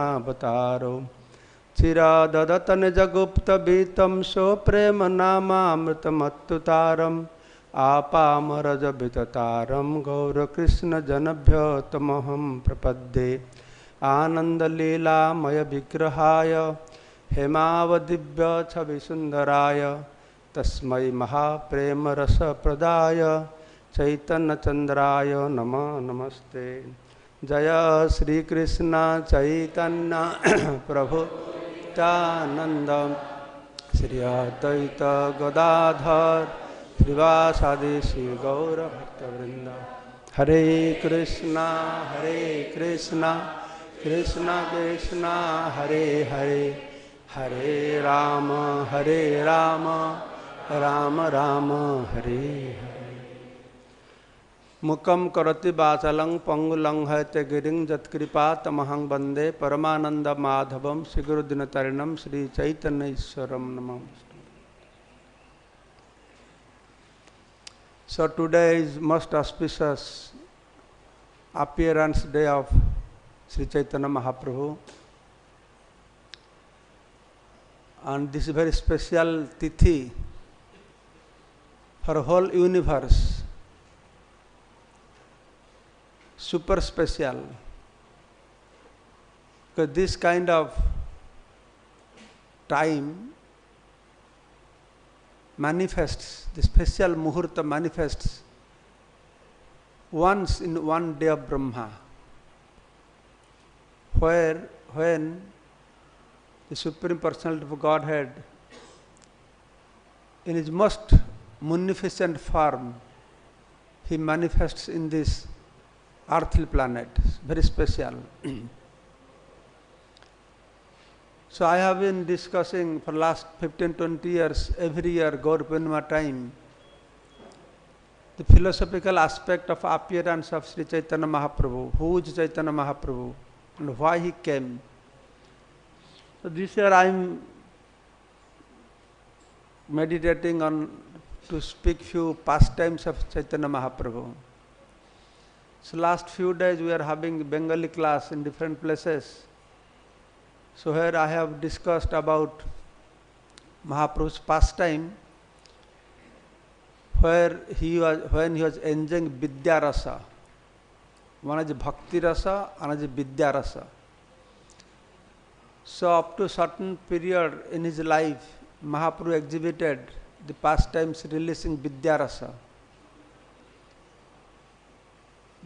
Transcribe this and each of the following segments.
अवतारो चिराददत निजगुप्त बीतम सो प्रेम नामामृतमत्तुतारम आपामरज विततारम गौर कृष्ण जनभ्य तमहम प्रपद्ये आनंदलीलामय विग्रहाय हेमावदिव्य छवि सुंदराय तस्मै महाप्रेम रस प्रदाय चैतन्य चंद्राय नमः नमस्ते। जय श्री कृष्ण चैतन्य प्रभु नित्यानंद श्री अद्वैत गदाधर श्रीवासादि श्री गौर भक्तवृंद। हरे कृष्णा कृष्ण कृष्ण हरे हरे, हरे राम राम राम हरे हरे। मुकम करति वाचलं पंगुलंघयते गिरिं यत्कृपा तमहं वंदे परमानंद माधवम श्री गुरुदिनतरिणं श्री चैतन्य ईश्वरं नमः। So today is most auspicious appearance day of Sri Chaitanya Mahaprabhu, and this is very special tithi for whole universe, super special, because this kind of time manifests, the special muhurta manifests once in one day of Brahma, when the Supreme Personality of Godhead, in his most munificent form, he manifests in this earthly planet. Very special. So I have been discussing for last 15-20 years, every year, Gaura Purnima time, the philosophical aspect of appearance of Sri Chaitanya Mahaprabhu, who is Chaitanya Mahaprabhu, and why he came. So this year I am meditating on to speak few pastimes of Chaitanya Mahaprabhu. So last few days we are having Bengali class in different places. So here I have discussed about Mahaprabhu's pastime, when he was enjoying Vidya Rasa. One is Bhakti Rasa, another is Vidya Rasa. So up to certain period in his life, Mahaprabhu exhibited the pastimes releasing Vidya Rasa.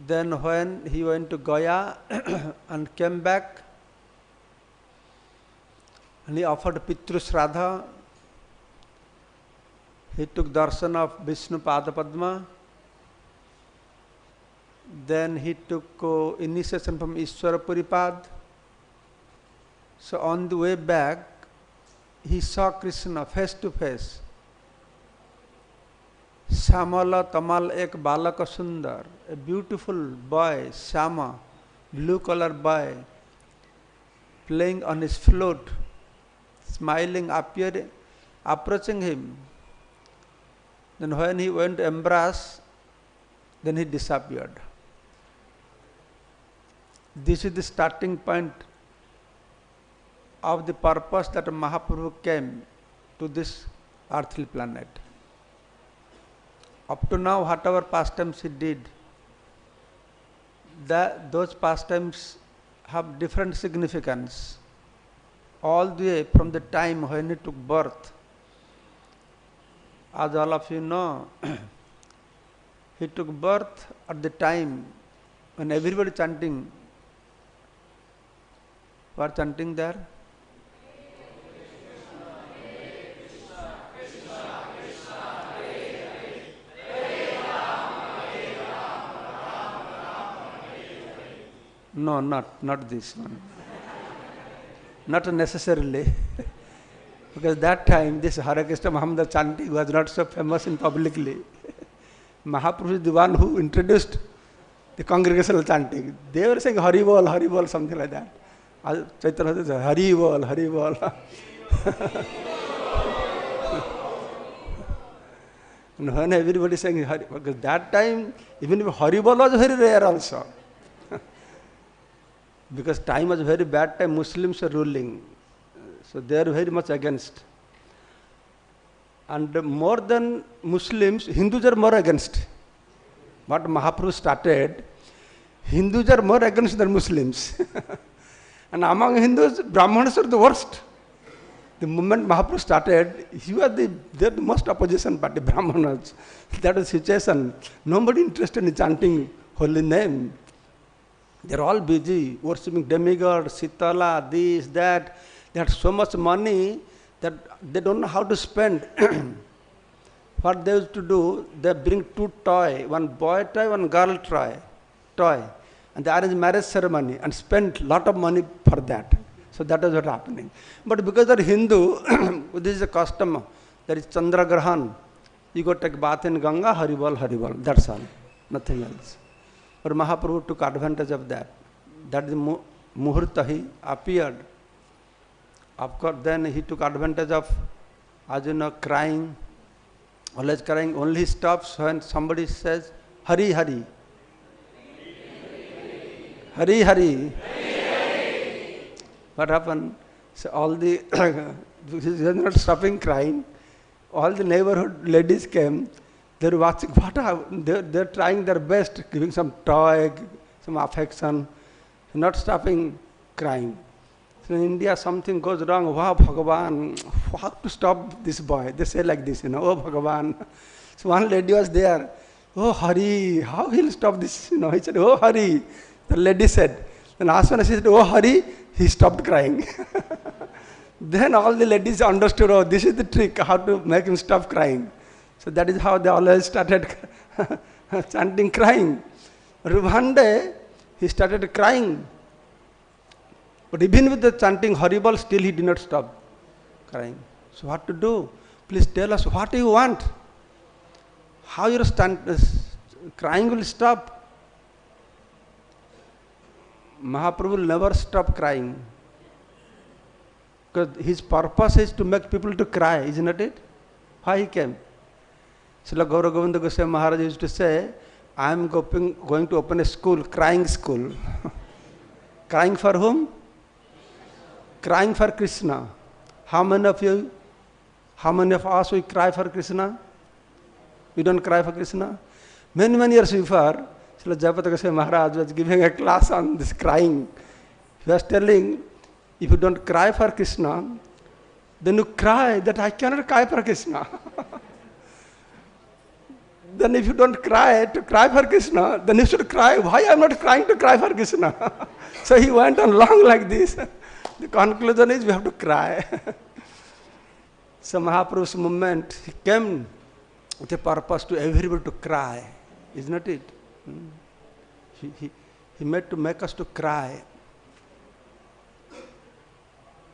Then when he went to Gaya and came back, and he offered Pitru Shraddha, he took darshan of Vishnu Pada Padma, then he took initiation from Ishwara Puripad. So on the way back, he saw Krishna face to face. Shamala Tamal ek balaka sundar, a beautiful boy, Shama, blue color boy, playing on his flute, smiling, approaching him. Then when he went to embrace, then he disappeared. This is the starting point of the purpose that Mahaprabhu came to this earthly planet. Up to now, whatever pastimes he did, those pastimes have different significance. All the way from the time when he took birth, as all of you know, he took birth at the time when everybody chanting. What chanting there? No, not this one. Not necessarily. Because that time this Hare Krishna Mahamudra chanting was not so famous in publicly. Mahaprabhu is the one who introduced the congregational chanting. They were saying Hari Bol, something like that. Chaitanya says Hari Bol. And when everybody is saying Hari, because that time even if Hari Bol was very rare also. Because time was very bad time, Muslims were ruling. So they are very much against. And more than Muslims, Hindus are more against. What Mahaprabhu started, Hindus are more against than Muslims. And among Hindus, Brahmanas are the worst. The moment Mahaprabhu started, they are the most opposition party, Brahmanas. That is the situation. Nobody interested in chanting holy name. They are all busy worshipping demigods, Sitala, this, that. They had so much money that they don't know how to spend. What they used to do, they bring two toys, one boy toy, one girl toy. And they arrange marriage ceremony and spend lot of money for that. So that is what is happening. But because they are Hindu, this is a custom. There is Chandra Grahan. You go take bath in Ganga, Haribol, that's all. Nothing else. But Mahaprabhu took advantage of that. That is the Muhurta, he appeared. Of course, then he took advantage of, as you know, crying. Always crying. Only he stops when somebody says, Hari, Hari. Hari, Hari. What happened? So all the, he was not stopping crying. All the neighborhood ladies came. They were watching, they're trying their best, giving some toy, some affection, not stopping crying. So in India, something goes wrong. Wow, Bhagavan, how to stop this boy? They say like this, oh Bhagavan. So one lady was there. Oh Hari, how he'll stop this? He said, oh Hari. The lady said. And as soon as he said, oh Hari, he stopped crying. Then all the ladies understood, oh, this is the trick, how to make him stop crying. So that is how they always started chanting, crying. But one day, he started crying. But even with the chanting horrible, still he did not stop crying. So what to do? Please tell us what you want. How your crying will stop. Mahaprabhu will never stop crying. Because his purpose is to make people to cry, isn't it? Why he came? Srila Gaura Govinda Goswami Maharaj used to say, I am going to open a school, crying school. Crying for whom? Crying for Krishna. How many of us we cry for Krishna? We don't cry for Krishna? Many years before, Srila Jayapata Goswami Maharaj was giving a class on this crying. He was telling, if you don't cry for Krishna, then you cry that I cannot cry for Krishna. Then if you don't cry to cry for Krishna, then you should cry. Why I am not crying to cry for Krishna? So he went on long like this. The conclusion is we have to cry. So Mahaprabhu's movement, he came with a purpose to everybody to cry. Isn't it? He made to make us to cry.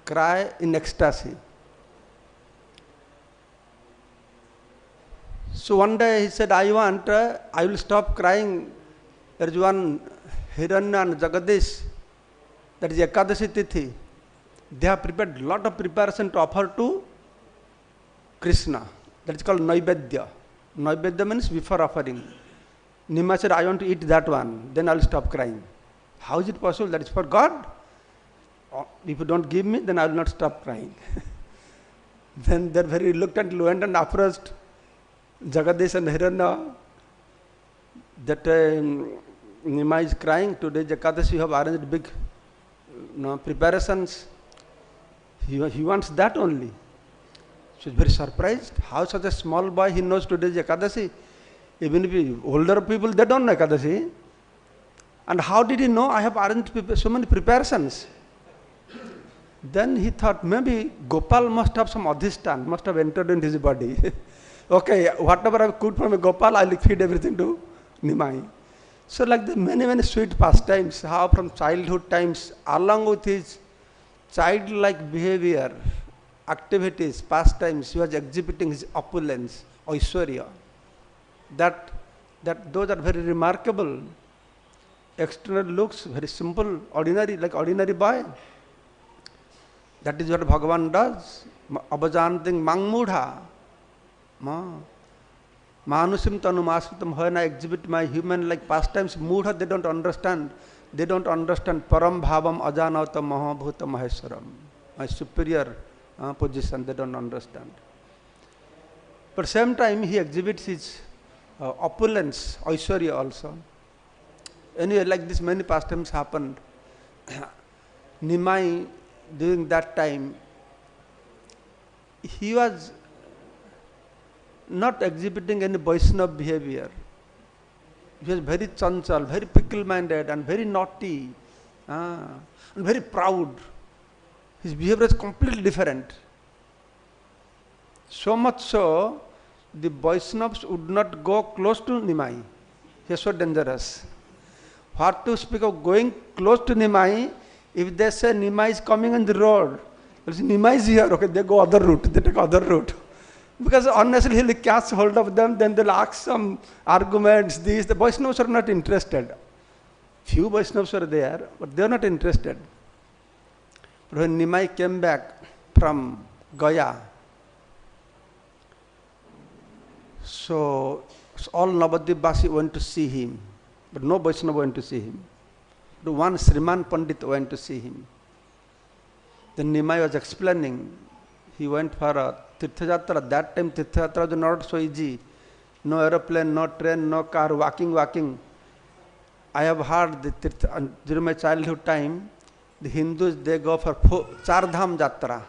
Cry in ecstasy. So one day he said, I will stop crying. There is one Hiranya and Jagadish, that is Ekadashi Tithi. They have prepared a lot of preparation to offer to Krishna. That is called Naivedya. Naivedya means before offering. Nima said, I want to eat that one, then I will stop crying. How is it possible? That is for God. If you don't give me, then I will not stop crying. Then they are very reluctant, went and approached Jagadish and Hiranya that Nima is crying. Today Ekadashi have arranged big preparations. He wants that only. She is very surprised. How such a small boy, he knows today is Ekadashi. Even if older people, they don't know Ekadashi. And how did he know? I have arranged so many preparations. Then he thought maybe Gopal must have some adhistan, must have entered into his body. Okay, whatever I could from a Gopal, I will feed everything to Nimai. So like the many sweet pastimes, how from childhood times, along with his childlike behavior, activities, pastimes, he was exhibiting his opulence, Aishwarya. That those are very remarkable. External looks, very simple, ordinary, like ordinary boy. That is what Bhagavan does. Abhajanting mangmudha. Manusim tanu masritam. When I exhibit my human like pastimes, mudha, they don't understand. They don't understand Param Bhavam Ajanata Mahabhuta Maheswaram, my superior position, they don't understand. But same time he exhibits his opulence, Aishwarya also. Anyway, like this many pastimes happened. Nimai, during that time, he was not exhibiting any Vaishnava behavior. He was very chanchal, very fickle-minded and very naughty and very proud. His behavior is completely different. So much so, the Vaishnavas would not go close to Nimai. He is so dangerous. What to speak of going close to Nimai, if they say Nimai is coming on the road, they say Nimai is here, okay, they go other route, they take other route. Because honestly, he'll catch hold of them, then they'll ask some arguments, these. The Vaishnavas are not interested. Few Vaishnavas are there, but they are not interested. But when Nimai came back from Gaya, so all Navadvipvasi went to see him, but no Vaishnava went to see him. But one Sriman Pandit went to see him. Then Nimai was explaining, he went for a Tirthayatra. That time Tirthayatra was not so easy. No aeroplane, no train, no car, walking. I have heard during my childhood time, the Hindus, they go for Char Dham Jatra.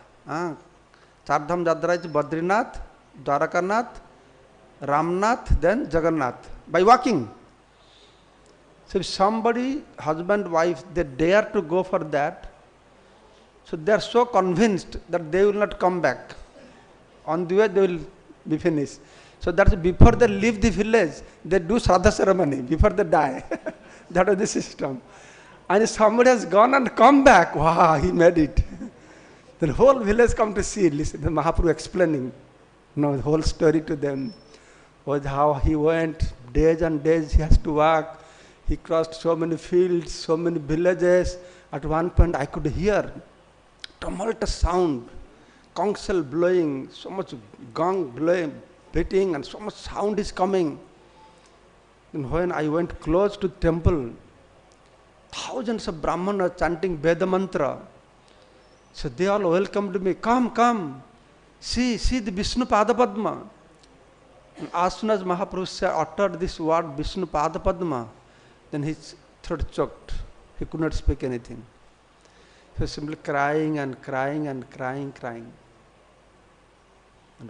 Char Dham Jatra is Badrinath, Dwarakanath, Ramnath, then Jagannath, by walking. So if somebody, husband, wife, they dare to go for that, so they are so convinced that they will not come back. On the way they will be finished. So that's before they leave the village, they do Shraddha ceremony, before they die. That was the system. And if somebody has gone and come back, wow, he made it. The whole village come to see, listen, the Mahaprabhu explaining, the whole story to them. Was how he went, days and days he has to walk. He crossed so many fields, so many villages. At one point I could hear tumultuous sound, conch shell blowing, so much gong blowing, beating, and so much sound is coming. And when I went close to the temple, thousands of Brahmanas chanting Veda mantra. So they all welcomed me, come, see the Vishnu Pada Padma. And as soon as Mahaprabhu uttered this word Vishnu Pada Padma, then his throat choked. He could not speak anything. He was simply crying. And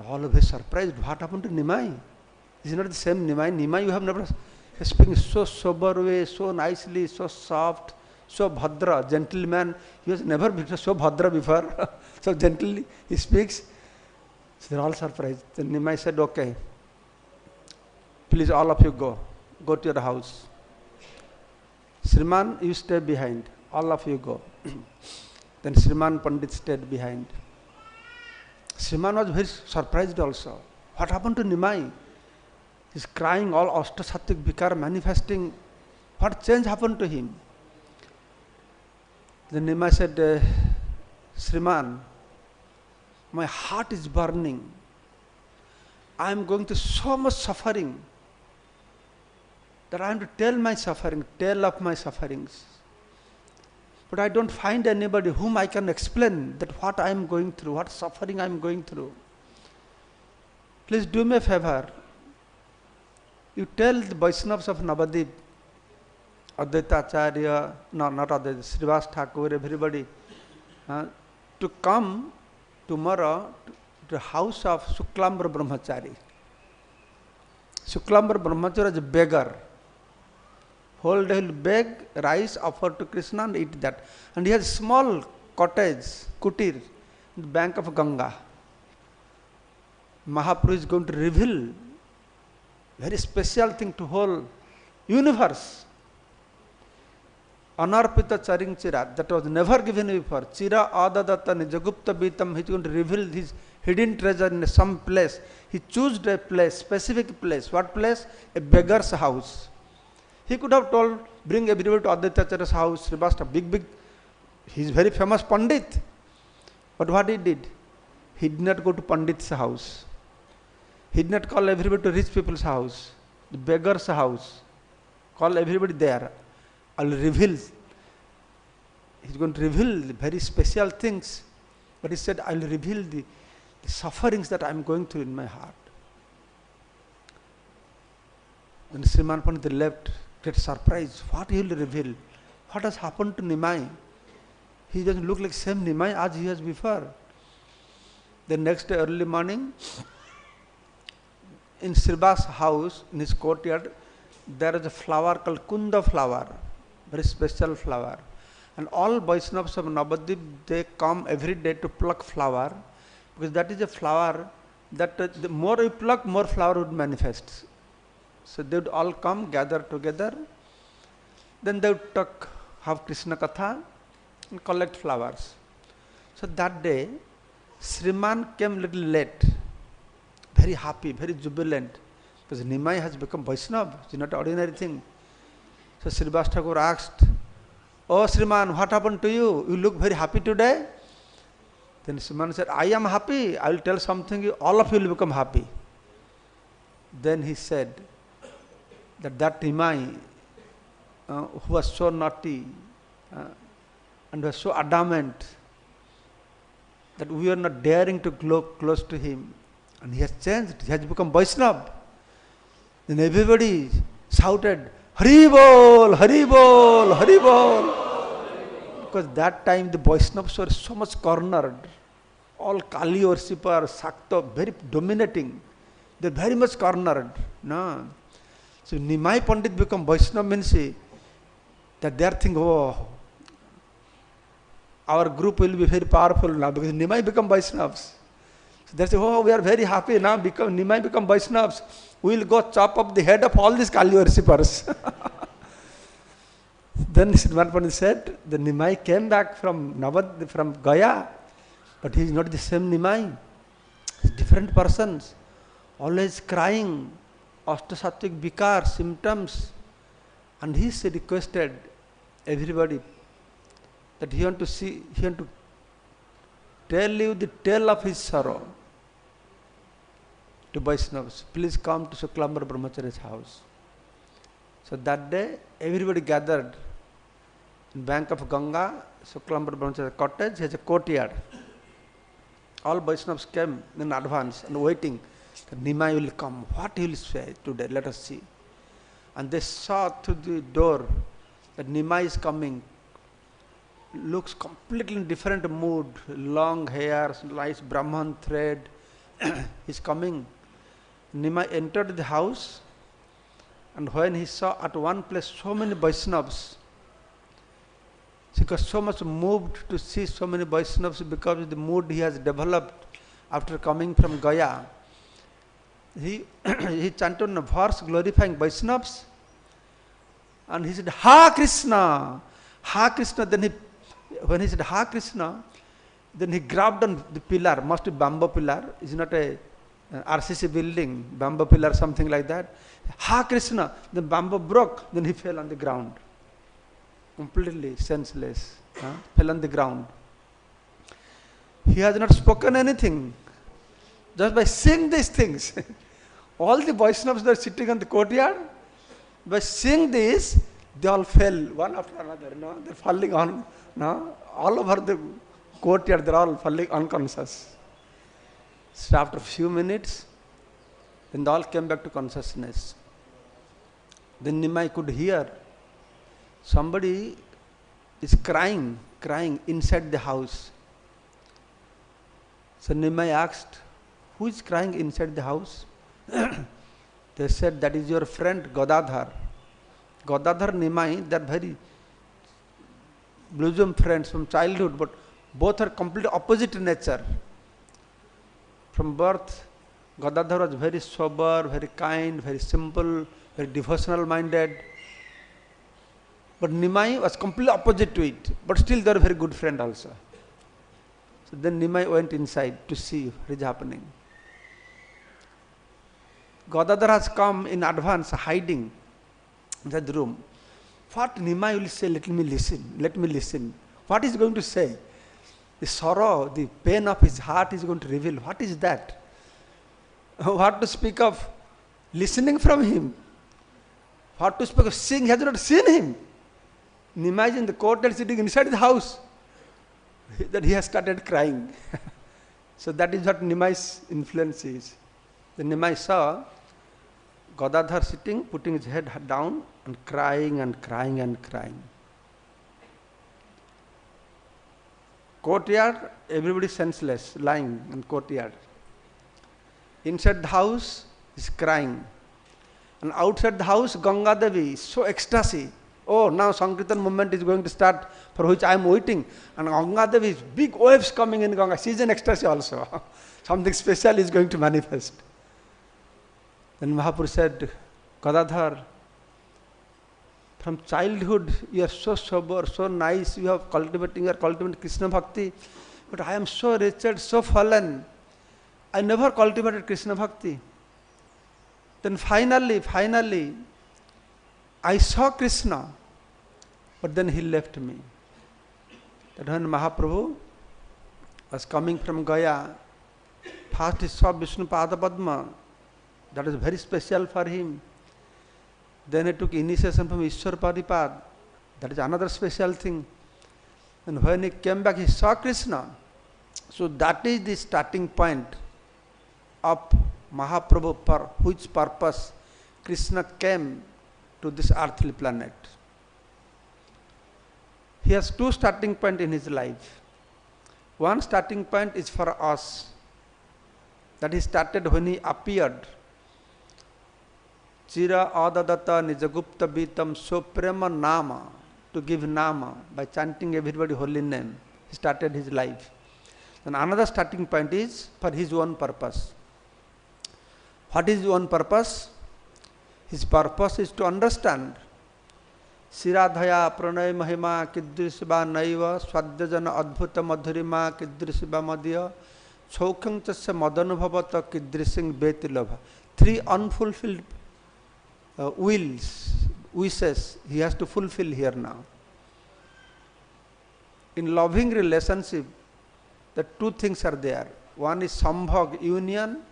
all of us surprised. What happened to Nimai? Is it not the same Nimai? Nimai, you have never speaking so sober way, so nicely, so soft, so bhadra, gentleman. He was never been so bhadra before. So gently he speaks. So they are all surprised. Then Nimai said, okay, please all of you go to your house. Sriman, you stay behind. All of you go. Then Sriman Pandit stayed behind. Sriman was very surprised also. What happened to Nimai? He's crying, all Ashtasattvic Vikar manifesting. What change happened to him? Then Nimai said, Sriman, my heart is burning. I am going through so much suffering that I am to tell of my sufferings. But I don't find anybody whom I can explain that what I am going through, what suffering I am going through. Please do me a favor. You tell the Vaishnavas of Navadvip, Advaita Acharya, no, not Advaita, Srivas Thakur, everybody, to come tomorrow to the house of Shuklambar Brahmachari. Shuklambar Brahmachari is a beggar. Whole day he will beg rice offered to Krishna and eat that. And he has a small cottage, kutir, in the bank of Ganga. Mahaprabhu is going to reveal very special thing to whole universe. Anarpita charing chira, that was never given before. Chira adadatta nijagupta bitam, he is going to reveal his hidden treasure in some place. He chose a place, specific place. What place? A beggar's house. He could have told, bring everybody to Advaita Acharya's house, Srivastava, big, he is very famous Pandit. But what he did? He did not go to Pandit's house. He did not call everybody to rich people's house, the beggar's house. Call everybody there. I will reveal he's going to reveal the very special things. But he said, I will reveal the sufferings that I am going through in my heart. Then Sriman Pandit left, get surprised. What he will reveal? What has happened to Nimai? He doesn't look like same Nimai as he was before. The next day early morning, in Sriba's house, in his courtyard, there is a flower called Kunda flower, very special flower. And all Vaishnavas of Navadvip, they come every day to pluck flower, because that is a flower that the more you pluck, more flower would manifest. So they would all come, gather together, then they would talk, have Krishna Katha and collect flowers. So that day, Sriman came little late, very happy, very jubilant, because Nimai has become Vaishnava, it's not an ordinary thing. So Srivas Thakur asked, oh Sriman, what happened to you? You look very happy today. Then Sriman said, I am happy, I will tell something, all of you will become happy. Then he said, that Nimai, who was so naughty and was so adamant that we were not daring to go close to him, and he has changed, he has become Vaishnava. Then everybody shouted, Hari Bol, Hari Bol, Hari Bol. Because that time the Vaishnavas were so much cornered. All Kali worshippers, Sakta, very dominating. They are very much cornered. No. So Nimai Pandit become Vaishnava means that they are thinking, oh, our group will be very powerful now because Nimai become Vaishnavas. So they say, oh, we are very happy now, Nimai become Vaishnavas. We will go chop up the head of all these Kali worshippers. Then Sriman Pandit said, the Nimai came back from Gaya, but he is not the same Nimai. He is different persons, always crying, Ashtasattvic vikar, symptoms. And he requested everybody that he want to tell you the tale of his sorrow to Vaishnavas. Please come to Shuklambar Brahmachari's house. So that day, everybody gathered in bank of Ganga, Shuklambar Brahmachari's cottage. He has a courtyard. All Vaishnavas came in advance and waiting. Nimai will come. What he will say today? Let us see. And they saw through the door that Nimai is coming. Looks completely in different mood. Long hair, nice Brahman thread. He's coming. Nimai entered the house, and when he saw at one place so many Vaishnavas, he got so much moved to see so many Vaishnavas because of the mood he has developed after coming from Gaya. He chanted a verse glorifying Vaishnavas, and he said, Ha Krishna! Ha Krishna! When he said Ha Krishna, then he grabbed on the pillar, must be bamboo pillar, it's not a RCC building, bamboo pillar, something like that. Ha Krishna! The bamboo broke, then he fell on the ground. Completely senseless, fell on the ground. He has not spoken anything. Just by seeing these things, all the Vaishnavas that are sitting on the courtyard, by seeing this, they all fell one after another. They're falling on, all over the courtyard, they're all falling unconscious. So after a few minutes, then they all came back to consciousness. Then Nimai could hear somebody is crying inside the house. So Nimai asked, who is crying inside the house? They said, that is your friend Godadhar. Godadhar, Nimai, they are very bosom friends from childhood, but both are completely opposite in nature. From birth, Godadhar was very sober, very kind, very simple, very devotional minded. But Nimai was completely opposite to it, but still they are very good friend also. So then Nimai went inside to see what is happening. Godadhar has come in advance, hiding inside the room. What Nimai will say, let me listen. What is he going to say? The sorrow, the pain of his heart is going to reveal. What is that? What to speak of listening from him? What to speak of seeing? He has not seen him. Imagine the courtyard sitting inside the house. Then he has started crying. So that is what Nimai's influence is. The Nimai saw Gadadhar sitting, putting his head down and crying and crying and crying. Courtyard, everybody senseless, lying in courtyard. Inside the house is crying. And outside the house, Ganga Devi is so ecstasy. Oh, now Sankirtan movement is going to start, for which I am waiting. And Ganga Devi is big waves coming in Ganga. She is in ecstasy also. Something special is going to manifest. Then Mahaprabhu said, Gadadhar, from childhood you are so sober, so nice, you are cultivating Krishna Bhakti, but I am so wretched, so fallen. I never cultivated Krishna Bhakti. Then finally, I saw Krishna, but then he left me. That when Mahaprabhu was coming from Gaya, first he saw Vishnu Pada Padma. That was very special for him. Then he took initiation from Ishwar Paripad. That is another special thing. And when he came back, he saw Krishna. So that is the starting point of Mahaprabhu, for which purpose Krishna came to this earthly planet. He has two starting points in his life. One starting point is for us. That he started when he appeared. Chira adadata nijagupta bitam soprema nama, to give nama by chanting everybody holy name. He started his life. And another starting point is for his own purpose. What is his own purpose? His purpose is to understand Siradhaya pranay mahima kidrishiba naiva swadhyajana adbhuta madhurima kidrishiba madhya chaukhang chasya madanubhavata kidrising betilabha. Three unfulfilled wishes he has to fulfill here now. In loving relationship, the two things are there. One is sambhog, union.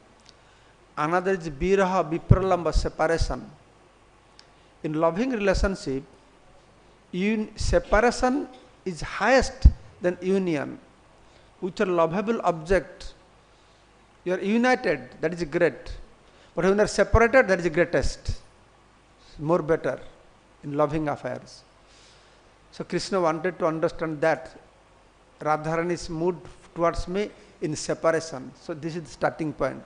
Another is viraha, vipralamba, separation. In loving relationship, separation is highest than union. With a lovable object, you are united, that is great. But when you are separated, that is greatest. More better in loving affairs. So Krishna wanted to understand that Radharani's mood towards me in separation. So this is the starting point.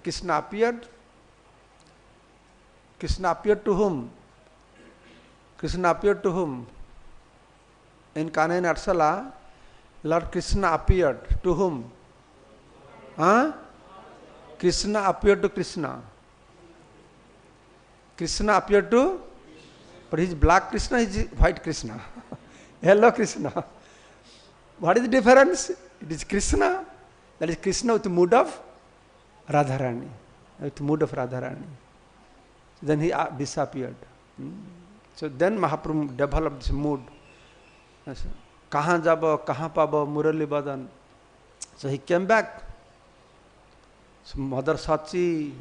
Krishna appeared. Krishna appeared to whom? Krishna appeared to whom? In Kana and Arsala, Lord Krishna appeared to whom? Krishna appeared to Krishna. Krishna appeared to, but he is black Krishna, he is white Krishna. Hello Krishna. What is the difference? It is Krishna, that is Krishna with the mood of Radharani. With the mood of Radharani. Then he disappeared. So then Mahaprabhu developed this mood. Kahan jabo, kahan pabo, murali badan. So he came back. So Mother Sachi,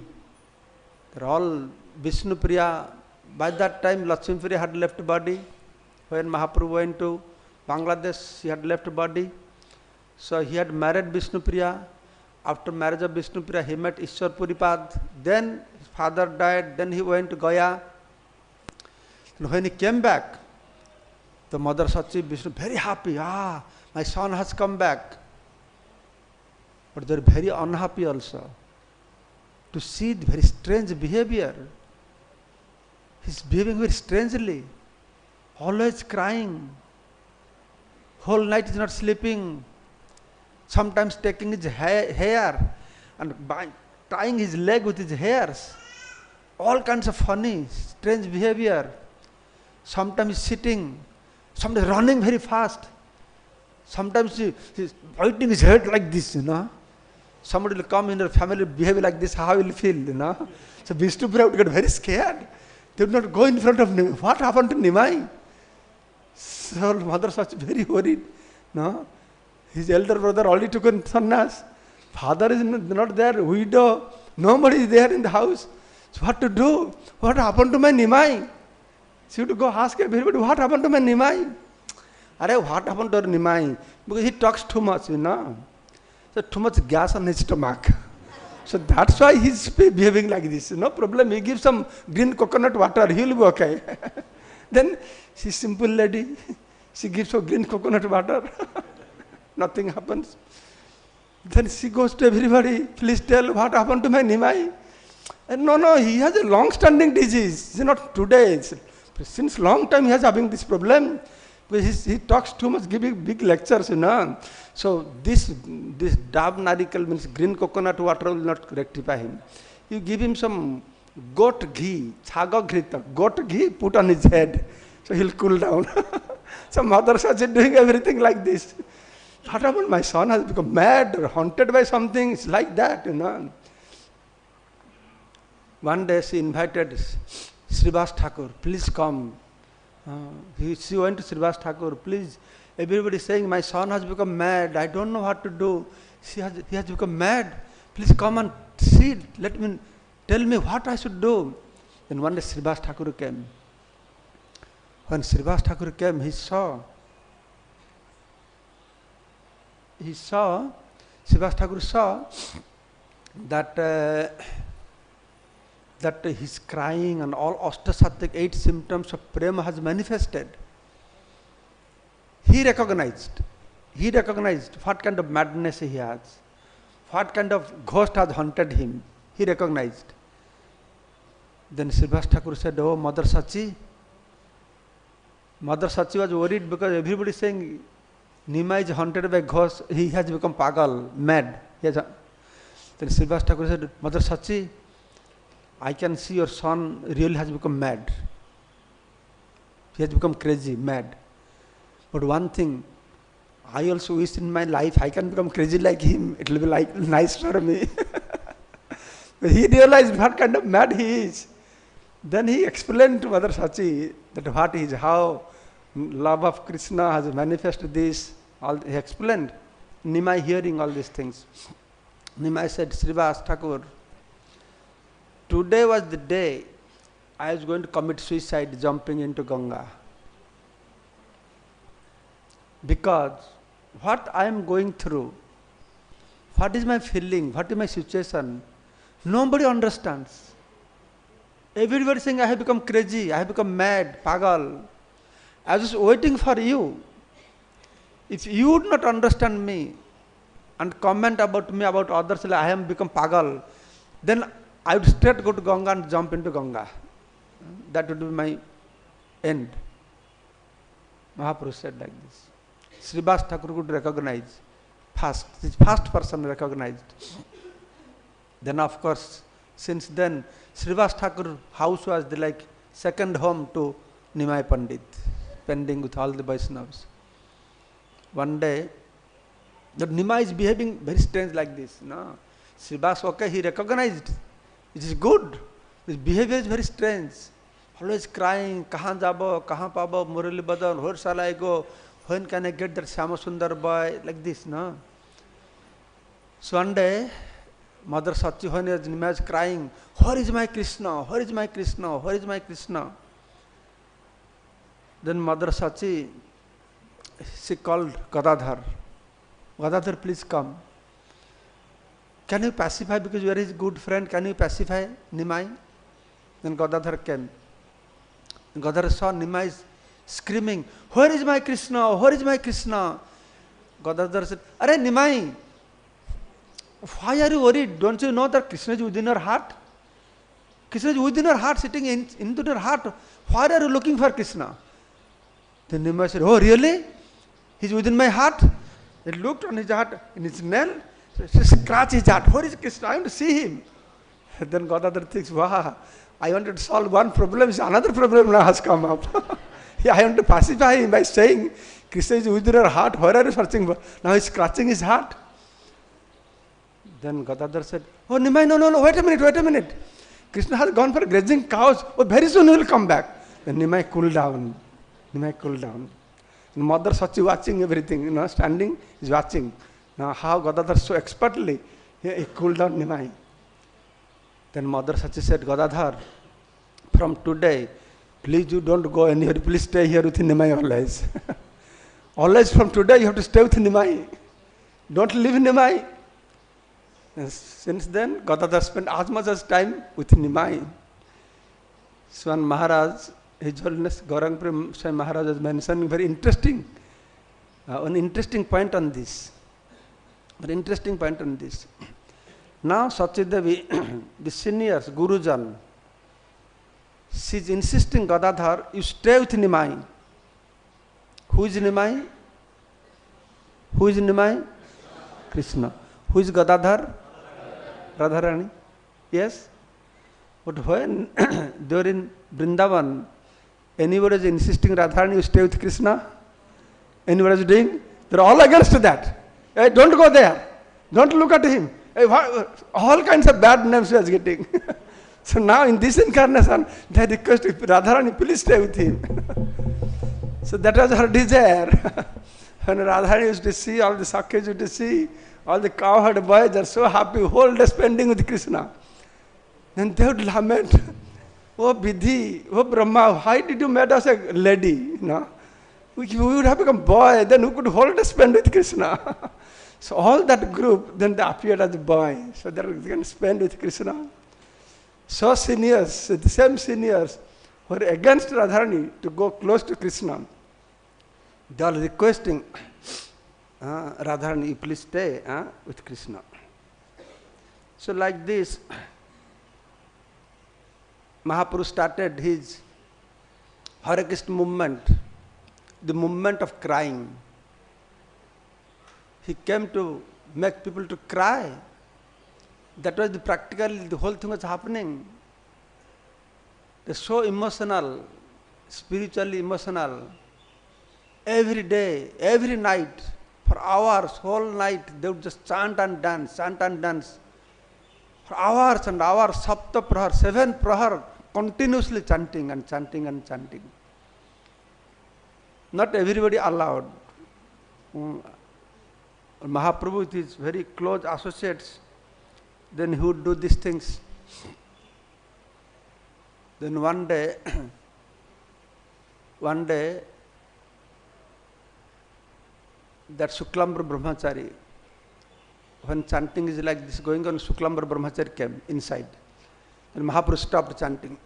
they're all Vishnu Priya. By that time Lakshmi Priya had left body. When Mahaprabhu went to Bangladesh, she had left body. So he had married Vishnu Priya. After marriage of Vishnu Priya, he met Ishwar Puripad. Then his father died. Then he went to Gaya. And when he came back, the Mother Sachi Vishnu very happy. My son has come back. But they are very unhappy also to see the very strange behavior. He's behaving very strangely, always crying, whole night is not sleeping, sometimes taking his hair and tying his leg with his hairs, all kinds of funny, strange behavior. Sometimes sitting, sometimes running very fast, sometimes he's biting his head like this, Somebody will come in your family, behave like this, how will you feel, So Vishnu Priya would get very scared. They would not go in front of Nimai. What happened to Nimai? So Mother Sachi very worried. His elder brother already took in sannyas. Father is not there, widow, nobody is there in the house. So what to do? What happened to my Nimai? She would go ask everybody, what happened to my Nimai? Arey, what happened to Nimai? Because he talks too much, So too much gas on his stomach. So that's why he's behaving like this. No problem. He gives some green coconut water, he will be okay. Then she's simple lady. She gives her green coconut water. Nothing happens. Then she goes to everybody, please tell what happened to my Nimai. And no, he has a long-standing disease. It's not today. Since long time he has having this problem. He talks too much, giving big lectures, So this dab narikal means green coconut water will not rectify him. You give him some goat ghee, chaga ghee, goat ghee, put on his head, so he'll cool down. Some mothers are doing everything like this. What happened? My son has become mad or haunted by something. It's like that, One day she invited Srivas Thakur, please come. She went to Srivas Thakur, please. Everybody is saying, my son has become mad. I don't know what to do. He has become mad. Please come and see. Tell me what I should do. Then one day Srivas Thakur came. When Srivas Thakur came, he saw, Srivas Thakur saw that he's crying and all Ashtasattvic 8 symptoms of prema has manifested. He recognized what kind of madness he has, what kind of ghost has haunted him. He recognized. Then Srivas Thakur said, oh, Mother Sachi. Mother Sachi was worried because everybody is saying Nimai is haunted by ghost. He has become pagal, mad. Then Srivas Thakur said, Mother Sachi, I can see your son really has become mad. He has become crazy, mad. But one thing, I also wish in my life I can become crazy like him. It will be like nice for me. But he realized what kind of mad he is. Then he explained to Mother Sachi that what is, how love of Krishna has manifested this. He explained. Nimai hearing all these things. Nimai said, Srivas Thakur, today was the day I was going to commit suicide jumping into Ganga. Because what I am going through, what is my feeling, what is my situation, nobody understands. Everybody saying I have become crazy, I have become mad, pagal. I was just waiting for you. If you would not understand me and comment about me, about others, like I have become pagal, then I would straight go to Ganga and jump into Ganga. That would be my end. Mahaprabhu said like this. Srivas Thakur could recognize fast. This first person recognized. Then of course, since then, Srivas Thakur house was the like second home to Nimai Pandit, spending with all the Vaishnavas. One day, the Nimai is behaving very strange like this. No? Srivas, okay, he recognized. It is good. His behavior is very strange. Always crying, kahan jabo, kahan pabo, Murali Badan, where shall I go? When can I get that Syama Sundar boy? Like this, no? So one day, Mother Sachi, when Nimai was crying, where is my Krishna? Where is my Krishna? Where is my Krishna? Then Mother Sachi, she called Gadadhar. Gadadhar, please come. Can you pacify, because you are his good friend, can you pacify Nimai? Then Gadadhar came. Gadadhar saw Nimai screaming, where is my Krishna? Where is my Krishna? Gadadhar said, Arey Nimai, why are you worried? Don't you know that Krishna is within your heart? Krishna is within your heart, sitting into your heart. Why are you looking for Krishna? Then Nimai said, oh really? He is within my heart? He looked on his heart, in his nail, so scratch his heart. Where is Krishna? I want to see him. Then Gadadhar thinks, wow, I wanted to solve one problem, another problem now has come up. I want to pacify him by saying, Krishna is within your heart, where are you searching for? Now he is scratching his heart. Then Gadadhar said, oh Nimai, no, wait a minute. Krishna has gone for grazing cows. Oh, very soon he will come back. Then Nimai cooled down. And Mother Sachi watching everything, standing, is watching. Now how Gadadhar so expertly, he cooled down Nimai. Then Mother Sachi said, Gadadhar, from today, please you don't go anywhere, please stay here with Nimai always. Always from today you have to stay with Nimai. Don't leave Nimai. And since then, Gadadhar spent as much as time with Nimai. Swan Maharaj, His Holiness Gaura Purnima Swami Maharaj was mentioning very interesting, an interesting point on this. Very interesting point on this. Now Sachidevi, the seniors, Gurujan, she is insisting Gadadhar, you stay with Nimai. Who is Nimai? Who is Nimai? Krishna. Who is Gadadhar? Radharani. Yes? But when they were in Vrindavan, anybody is insisting Radharani, you stay with Krishna? Anybody is doing? They are all against that. Hey, don't go there. Don't look at him. Hey, all kinds of bad names he was getting. So now in this incarnation, they request Radharani, please stay with him. So that was her desire. When Radharani used to see, all the Sakhis used to see, all the cowherd boys are so happy, whole day spending with Krishna. Then they would lament, oh Vidhi, oh Brahma, why did you make us a lady? No? We would have become boy, then who could whole day spend with Krishna? So all that group, then they appeared as a boy, so they can spend with Krishna. So seniors, the same seniors, were against Radharani to go close to Krishna. They are requesting, Radharani, you please stay with Krishna. So like this, Mahaprabhu started his Hare Krishna movement, the movement of crying. He came to make people to cry. That was practically the whole thing was happening. They're so emotional, spiritually emotional. Every day, every night, for hours, whole night, they would just chant and dance, chant and dance. For hours and hours, Sapta Prahar, 7 Prahar, continuously chanting and chanting and chanting. Not everybody allowed. Mahaprabhu with his very close associates, then he would do these things. Then one day, that Shuklambar Brahmachari, when chanting is like this going on, Shuklambar Brahmachari came inside. And Mahaprabhu stopped chanting.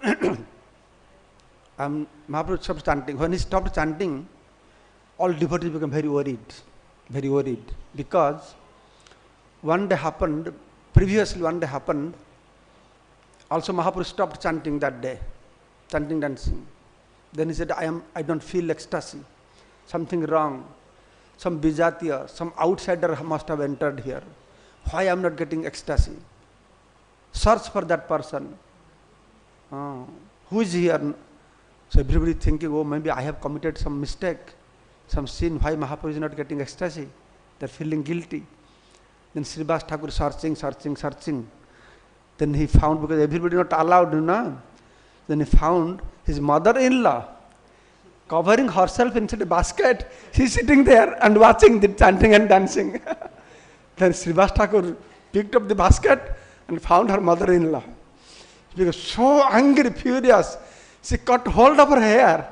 Mahaprabhu stopped chanting. When he stopped chanting, all devotees became very worried. Because one day happened, previously one day happened, also Mahaprabhu stopped chanting that day, chanting, dancing. Then he said, I don't feel ecstasy, something wrong. Some Bijatiya, some outsider must have entered here. Why I am not getting ecstasy? Search for that person. Who is here? So everybody thinking, oh, maybe I have committed some mistake, some sin. Why Mahaprabhu is not getting ecstasy? They are feeling guilty. Then Srivas Thakur searching. Then he found, because everybody not allowed, then he found his mother-in-law covering herself inside a basket. She is sitting there and watching the chanting and dancing. Then Srivas Thakur picked up the basket and found her mother-in-law. She became so angry, furious. She cut hold of her hair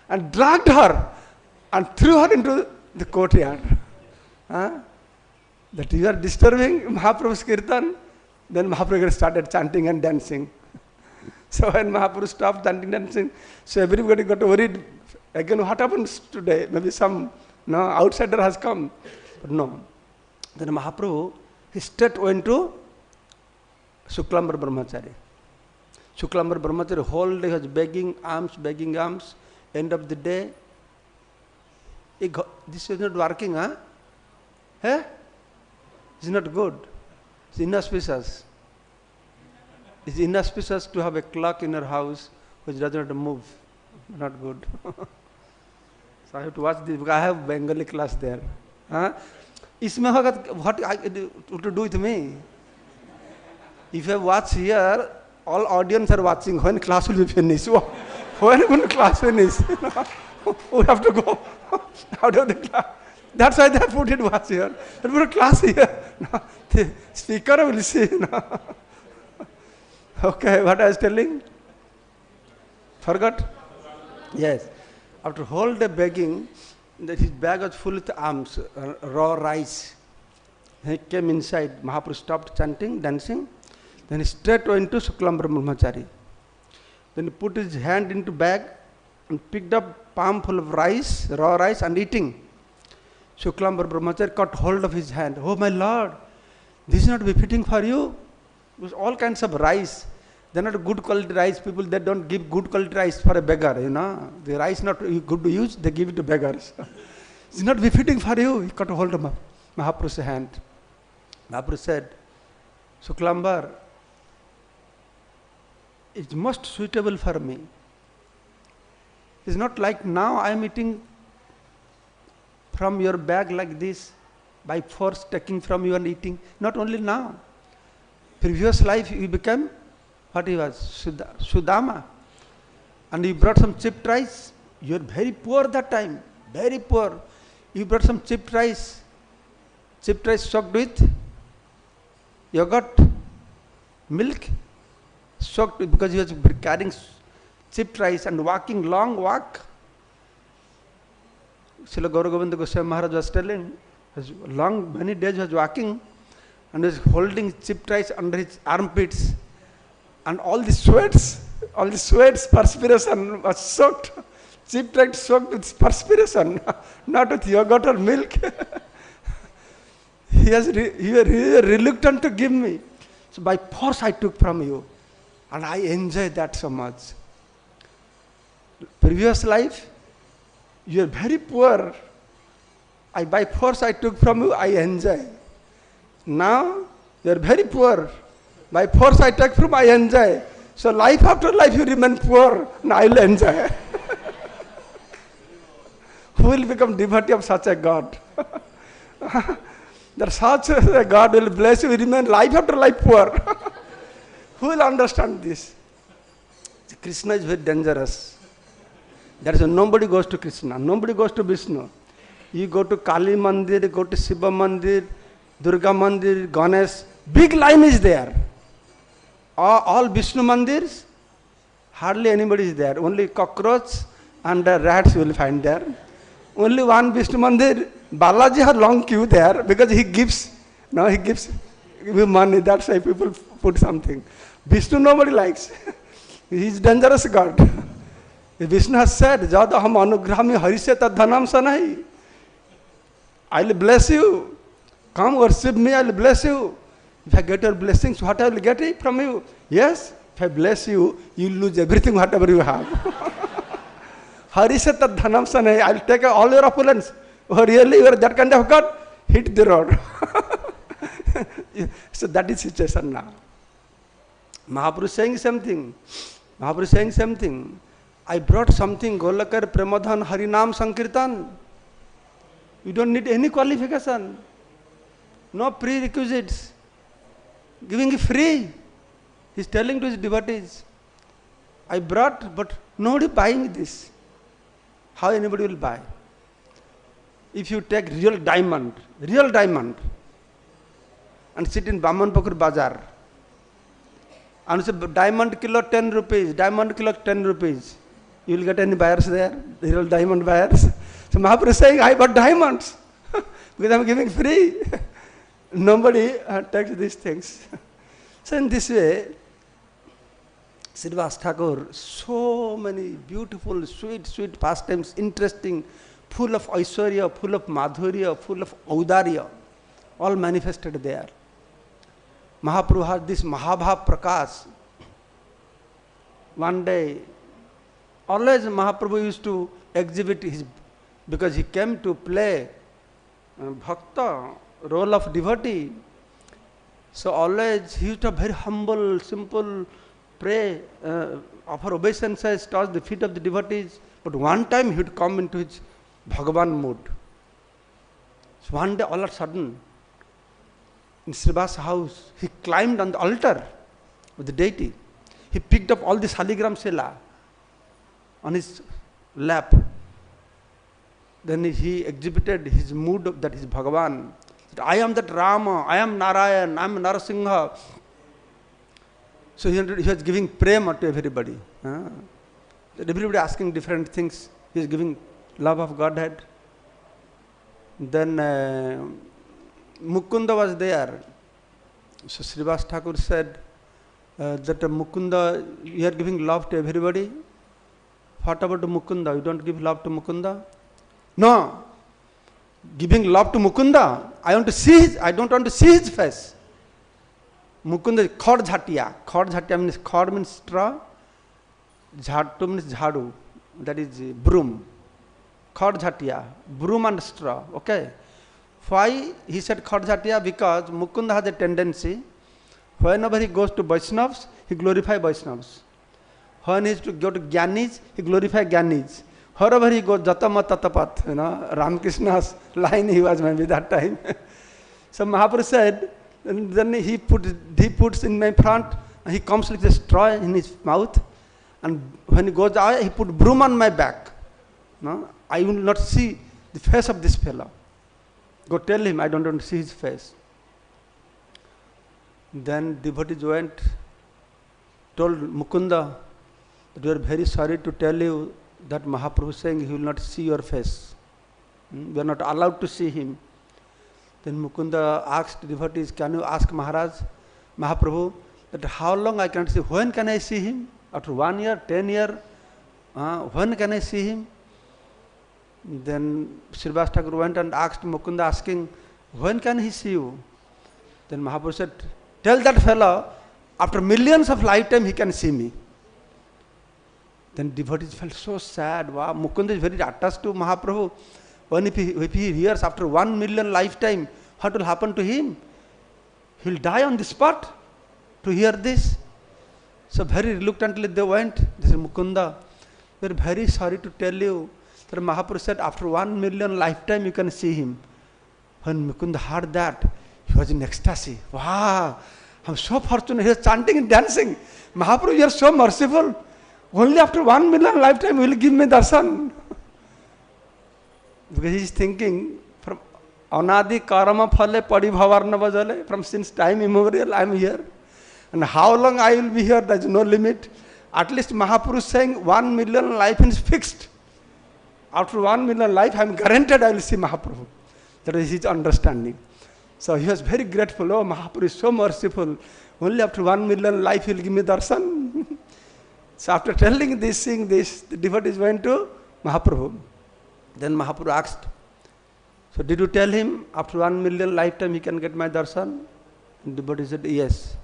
and dragged her and threw her into the courtyard. That you are disturbing Mahaprabhu's kirtan. Then Mahaprabhu started chanting and dancing. So when Mahaprabhu stopped chanting and dancing, so everybody got worried. Again, what happens today? Maybe some outsider has come. But no. Then Mahaprabhu, he straight went to Shuklambar Brahmachari. Shuklambar Brahmachari whole day was begging alms. End of the day, this is not working, It's not good. It's inauspicious. It's inauspicious to have a clock in your house which does not move. Not good. So I have to watch this because I have Bengali class there. What to do with me? If I watch here, all audience are watching. When class will be finished? When will class finish? We have to go out of the class. That's why they have put it watch here. They put a class here. The speaker will see. Okay, what I was telling? Forgot? Yes. After whole day begging, His bag was full with alms, raw rice. He came inside. Mahaprabhu stopped chanting, dancing. Then he straight went to Shuklam Brahmachari. Then he put his hand into bag and picked up palm full of rice, raw rice, and eating. Shuklam Brahmachari caught hold of his hand. Oh my Lord, this is not befitting for you. It was all kinds of rice. They're not good quality rice. People, they don't give good quality rice for a beggar, you know. The rice not good to use, they give it to beggars. It's not befitting for you. He caught hold of Mahaprabhu's hand. Mahaprabhu said, Shuklambar, it's most suitable for me. It's not like now I am eating from your bag like this, by force taking from you and eating. Not only now. Previous life you became what he was, Sudama. And you brought some chipped rice. You were very poor that time, very poor. You brought some chipped rice soaked with yogurt, milk, soaked with, because he was carrying chipped rice and walking long walk. Srila Gaura Govinda Goswami Maharaj was telling, many days he was walking and was holding chipped rice under his armpits. And all the sweats, perspiration was soaked. Chipped rice soaked with perspiration, not with yogurt or milk. He was reluctant to give me. So by force I took from you. And I enjoy that so much. Previous life, you are very poor. By force I took from you, I enjoy. Now, you are very poor. By force I take from, I enjoy. So life after life you remain poor, and I will enjoy. Who will become devotee of such a God? That such a God will bless you, remain life after life poor. Who will understand this? Krishna is very dangerous. There is nobody goes to Krishna, nobody goes to Vishnu. You go to Kali Mandir, go to Shiva Mandir, Durga Mandir, Ganesh, big line is there. All Vishnu Mandirs, hardly anybody is there. Only cockroach and rats you will find there. Only one Vishnu Mandir, Balaji has long queue there because he gives money. That's why people put something. Vishnu nobody likes. He is dangerous God. Vishnu has said, Jada ham anugrahami harisya tad dhanam sanai. I will bless you. Come worship me, I will bless you. If I get your blessings, what I will get it from you? Yes, if I bless you, you will lose everything, whatever you have. Harisya tad dhanam sanai. I will take all your opulence. Oh, really? You are that kind of God? Hit the road. So that is situation now. Mahaprabhu is saying something. I brought something, Golakar, Premadhan, Harinam, Sankirtan. You don't need any qualification. No prerequisites. Giving it free. He is telling to his devotees, I brought, but nobody buying this. How anybody will buy? If you take real diamond, and sit in Bamanpakur Bazaar, and say diamond kilo 10 rupees, you will get any buyers there? Real diamond buyers? So Mahaprabhu is saying, I bought diamonds because I am giving free. Nobody takes these things. So in this way, Srivas Thakur, so many beautiful, sweet pastimes, interesting, full of Aishwarya, full of Madhurya, full of Audarya, all manifested there. Mahaprabhu had this Mahabhav Prakash. One day, always Mahaprabhu used to exhibit his, because he came to play Bhakta, role of devotee. So always he used to be very humble, simple, pray, offer obeisances, touch the feet of the devotees. But one time he would come into his Bhagavan mood. So one day all of a sudden, in Srivas' house, he climbed on the altar of the deity. He picked up all the Saligram Sela on his lap. Then he exhibited his mood of that is Bhagavan. I am that Rama, I am Narayan, I am Narasimha. So he was giving prema to everybody. Everybody asking different things. He is giving love of Godhead. Then Mukunda was there. So Srivas Thakur said that Mukunda, you are giving love to everybody. What about Mukunda? You don't give love to Mukunda? No. Giving love to Mukunda, I don't want to see his face. Mukunda is khod jhatiya. Khod jhatiya means, khod means straw, jhatu means jhadu, that is broom. Khod jhatiya, broom and straw, okay. Why he said khod jhatiya? Because Mukunda has a tendency, whenever he goes to Vaishnavas, he glorifies Vaishnavas. When he is to go to Gyanis, he glorifies Gyanis. Wherever he goes, Jatama Tatapat, Ramakrishna's line he was maybe that time. So Mahaprabhu said, and then he puts in my front, and he comes with a straw in his mouth, and when he goes out, he put broom on my back. No? I will not see the face of this fellow. Go tell him I don't want to see his face. Then devotees went, told Mukunda that we are very sorry to tell you that Mahaprabhu is saying he will not see your face. We are not allowed to see him. Then Mukunda asked devotees, can you ask Mahaprabhu, that how long I can see, when can I see him? After 1 year, 10 years, when can I see him? Then Srivas Thakur went and asked Mukunda, asking, when can he see you? Then Mahaprabhu said, tell that fellow, after millions of lifetime he can see me. Then devotees felt so sad. Wow, Mukunda is very attached to Mahaprabhu. When if he hears after 1 million lifetime, what will happen to him? He will die on the spot to hear this. So very reluctantly they went. They said, Mukunda, we are very sorry to tell you that Mahaprabhu said after 1 million lifetime you can see him. When Mukunda heard that, he was in ecstasy. Wow, I'm so fortunate. He was chanting and dancing. Mahaprabhu, you are so merciful. Only after 1 million lifetime will give me darshan. Because he is thinking, from Anadi Karama Phale Padi Bhavarna Bajale, from since time immemorial I am here. And how long I will be here, there is no limit. At least Mahaprabhu is saying 1 million life is fixed. After 1 million life I am guaranteed I will see Mahaprabhu. That is his understanding. So he was very grateful. Oh, Mahaprabhu is so merciful. Only after 1 million life he will give me darshan. So after telling this, seeing this, the devotees went to Mahaprabhu. Then Mahaprabhu asked, so did you tell him after 1 million lifetime he can get my darshan? And the devotee said, yes.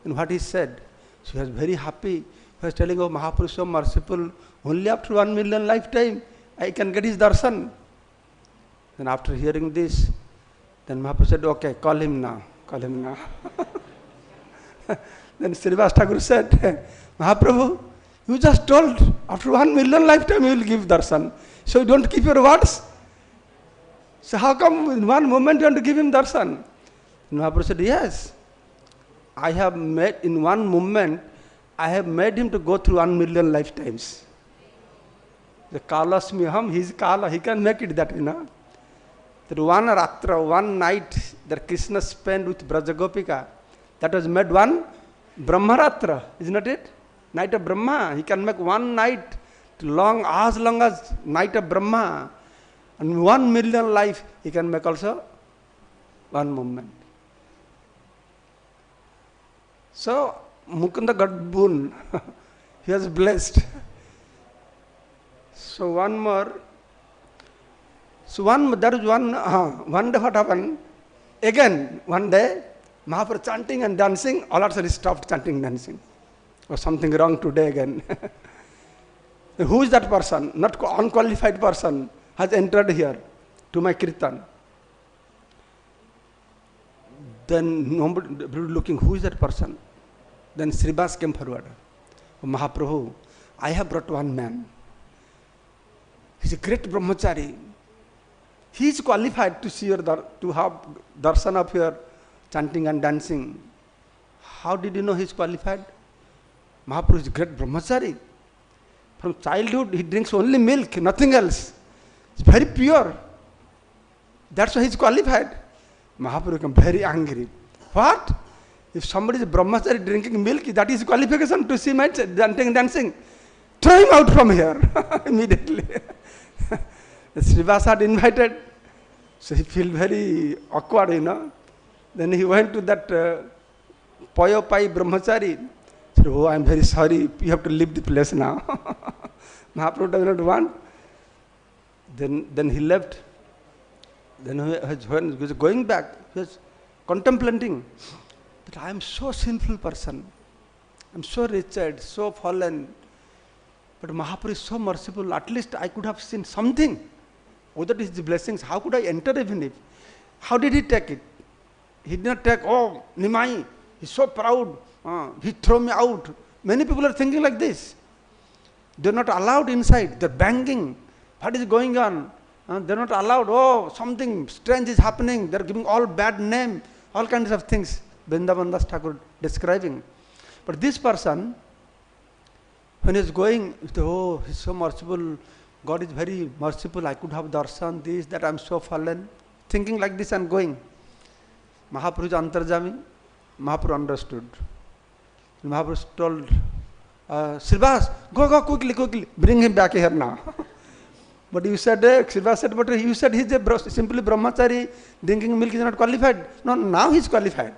And what he said? So he was very happy. He was telling, oh, Mahaprabhu is so merciful. Only after 1 million lifetime I can get his darshan. Then after hearing this, then Mahaprabhu said, okay, call him now. Call him now. Then Srivas Thakur said, Mahaprabhu, you just told after 1 million lifetime you will give darshan. So you don't keep your words. So how come in one moment you want to give him darshan? And Mahaprabhu said, yes. I have made, in one moment, I have made him to go through 1 million lifetimes. The Kalasmiham, he is Kala, he can make it that, That one ratra, one night that Krishna spent with Brajagopika, that was made one Brahmaratra, isn't it? Night of Brahma. He can make one night long as night of Brahma. And 1 million life he can make also one moment. So Mukunda got boon. He was blessed. So one more. So there is one day what happened? Again, one day, Mahaprabhu chanting and dancing, all of a sudden he stopped chanting and dancing. Or something wrong today again. Who is that person? Not unqualified person has entered here to my kirtan. Then nobody looking, who is that person? Then Srivas came forward. Oh, Mahaprabhu, I have brought one man. He is a great brahmachari. He is qualified to see your to have darshan of your chanting and dancing. How did you know he is qualified? Mahaprabhu is a great brahmachari. From childhood he drinks only milk, nothing else. He is very pure. That's why he is qualified. Mahaprabhu became very angry. What? If somebody is a brahmachari drinking milk, that is qualification to see my chanting and dancing. Throw him out from here immediately. Srivas had invited So he feel very awkward, Then he went to that Payopai Brahmachari. He said, oh, I am very sorry, you have to leave the place now. Mahaprabhu does not want. Then he left. Then when he was going back, he was contemplating that I am so sinful person. I am so wretched, so fallen. But Mahaprabhu is so merciful. At least I could have seen something. Whether it is the blessings, how could I enter even if? How did he take it? He did not take, oh, Nimai, he's so proud. He threw me out. Many people are thinking like this. They're not allowed inside. They're banging. What is going on? They're not allowed. Oh, something strange is happening. They're giving all bad name, all kinds of things. Vrindavan Das Thakur describing. But this person, when he's going, oh, he's so merciful. God is very merciful. I could have darshan, this, that, I'm so fallen. Thinking like this and going. Mahaprabhu is Antarjami. Mahaprabhu understood. Mahaprabhu told, Srivas, go quickly, bring him back here now. But you said, Srivas said, but you said he's simply brahmachari, drinking milk is not qualified. No, now he's qualified.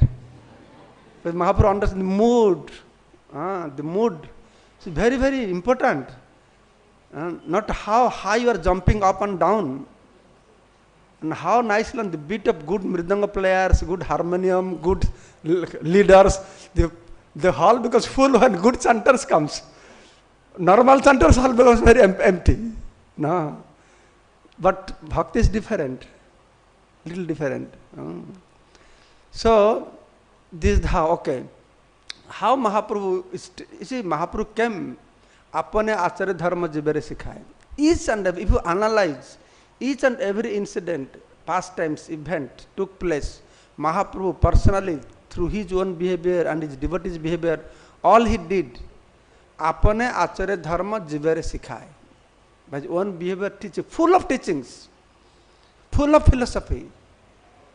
But Mahaprabhu understood the mood. The mood is very, very important. Not how high you are jumping up and down. And how nicely on the beat of good mridanga players, good harmonium, good leaders, the hall becomes full when good chanters comes. Normal chanters hall becomes very empty. No. But bhakti is different. Little different. So, this is how, okay. How Mahaprabhu, you see, Mahaprabhu came, apane acharya dharma jibere sikhaye. Each and every, if you analyze, each and every incident, pastimes, event took place, Mahaprabhu personally, through his own behavior and his devotees' behavior, all he did, apane acharya dharma jibere sikhaye. By his own behavior, teaching, full of teachings, full of philosophy.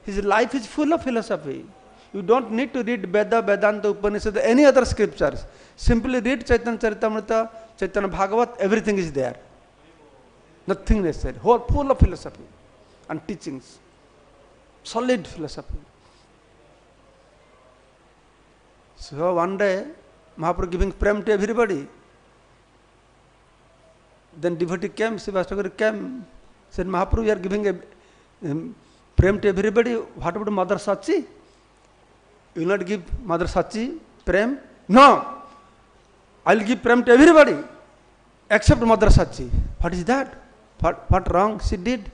His life is full of philosophy. You don't need to read Veda, Vedanta, Upanishad, any other scriptures. Simply read Chaitanya Charitamrita, Chaitanya Bhagavat, everything is there. Nothing necessary. Whole full of philosophy and teachings. Solid philosophy. So one day, Mahaprabhu giving prem to everybody. Then devotee came, Srivastava came, said, Mahaprabhu, you are giving a prem to everybody. What about Mother Sachi? You will not give Mother Sachi prem? No! I will give prem to everybody except Mother Sachi. What is that? What wrong she did?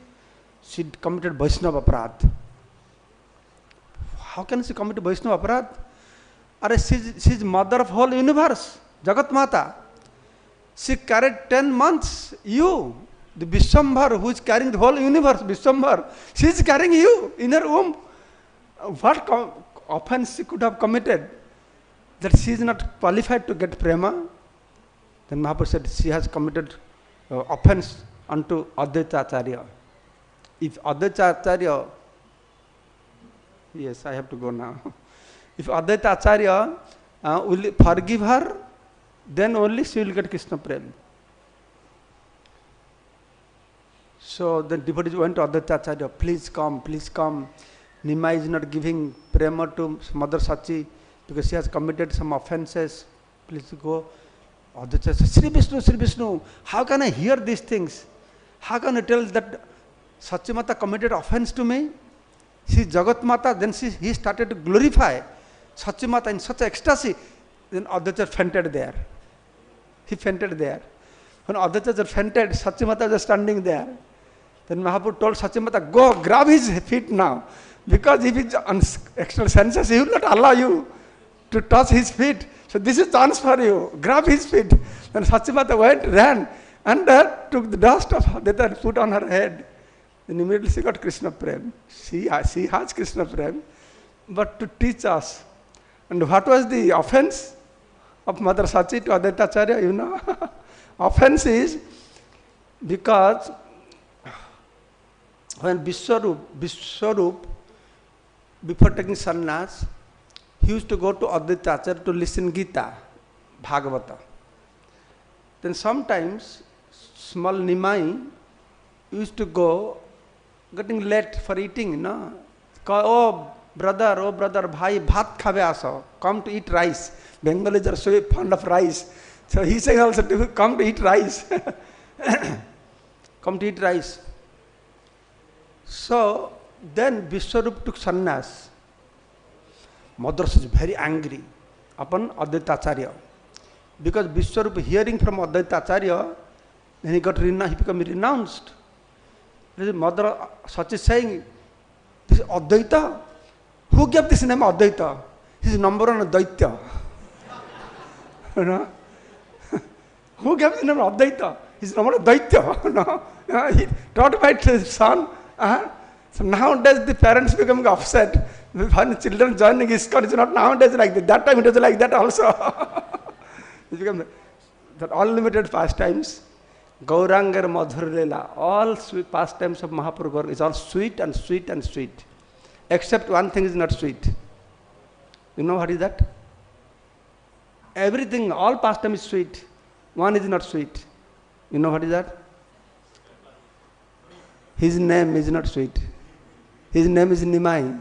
She committed Vaishnava aparadh. How can she commit Vaishnava aparadh? She is mother of whole universe, Jagat Mata. She carried 10 months, you, the Vishwambhar, who is carrying the whole universe, Vishwambhar, she is carrying you in her womb. What offense she could have committed that she is not qualified to get prema? Then Mahaprabhu said she has committed offense unto Advaita Acharya. If Advaita Acharya, yes, I have to go now. If Advaita Acharya will forgive her, then only she will get Krishna Prem. So the devotees went to Advaita Acharya, please come, please come. Nimai is not giving prema to Mother Sachi because she has committed some offenses. Please go. Advaita said, Sri Vishnu, how can I hear these things? How can I tell that Sachi Mata committed offense to me? She is Jagat Mata. Then he started to glorify Sachi Mata in such ecstasy. Then Advaita fainted there. He fainted there. When Advaita fainted, Sachi Mata was standing there. Then Mahaprabhu told Sachi Mata, go grab his feet now. Because if it's on external senses, he will not allow you to touch his feet. So this is chance for you. Grab his feet. Then Sachi Mata went, ran, and took the dust of Advaita and put on her head. Then immediately she got Krishna Prem. She has Krishna Prem, but to teach us. And what was the offense of Mother Sachi to Advaita Acharya? You know, offense is because when Vishwarup, before taking sannyas, he used to go to Advaita Acharya to listen Gita, Bhagavata. Then sometimes small Nimai used to go getting late for eating, no? Oh brother, bhai, bhat khave aso. Come to eat rice. Bengalis are so fond of rice. So he says also to come to eat rice. Come to eat rice. So then Vishwarup took sannyas. Mother was very angry upon Advaita Acharya. Because Vishwarup hearing from Advaita Acharya, then he became renounced. His mother Sachi is saying, this is Advaita? Who gave this name Advaita? He is number one Daitya. You know? Who gave the name Advaita? He is number one Daitya. No? He taught by his son. So nowadays the parents become upset. When children joining ISKCON, it's not nowadays like that. That time it was like that also. It became that unlimited pastimes. Gauranga Madhur Leela, all sweet pastimes of Mahaprabhu is all sweet and sweet and sweet. Except one thing is not sweet. You know what is that? Everything, all pastime is sweet. One is not sweet. You know what is that? His name is not sweet. His name is Nimai.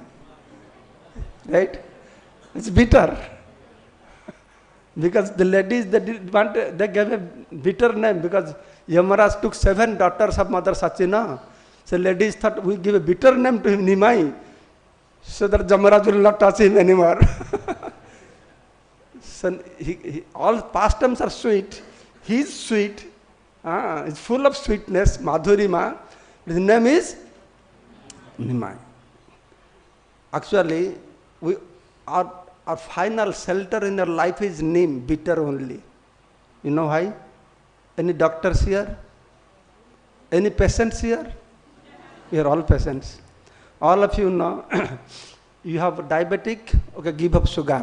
Right? It's bitter. Because the ladies, they gave a bitter name because Yamaraj took 7 daughters of Mother Sachina. So ladies thought we give a bitter name to him, Nimai, so that Yamaraj will not touch him anymore. So all pastimes are sweet. He is sweet. He's full of sweetness, Madhurima. His name is Nimai. Actually, our final shelter in our life is Nim, bitter only. You know why? Any doctors here? Any patients here? We are all patients. All of you know, you have diabetic, okay, give up sugar.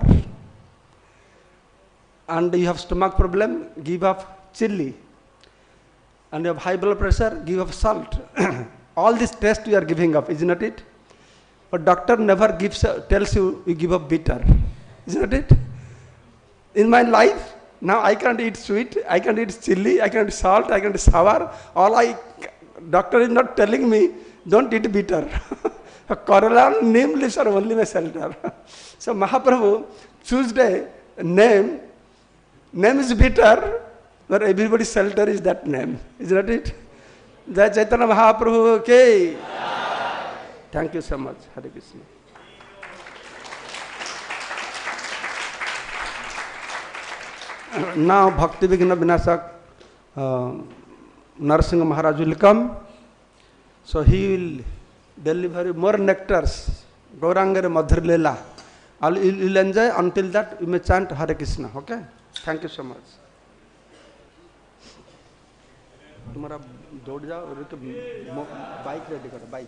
And you have stomach problem, give up chili. And you have high blood pressure, give up salt. All this test you are giving up, isn't it? But doctor never tells you give up bitter. Isn't it? In my life, now I can't eat sweet, I can't eat chili, I can't eat salt, I can't eat sour. Doctor is not telling me, don't eat bitter. Corona name lists are only my shelter. So Mahaprabhu choose the name is bitter, but everybody's shelter is that name. Isn't it? Jai Chaitanya Mahaprabhu ke. Thank you so much. Hare Krishna. Now Bhakti Vighna Vinasa Narasimha Maharaj will come. So he will deliver more nectars. Gauranga Madhur Leela. You will enjoy. Until that you may chant Hare Krishna. Okay? Thank you so much. तुम्हारा दौड़ जाओ और तो bike ready करो bike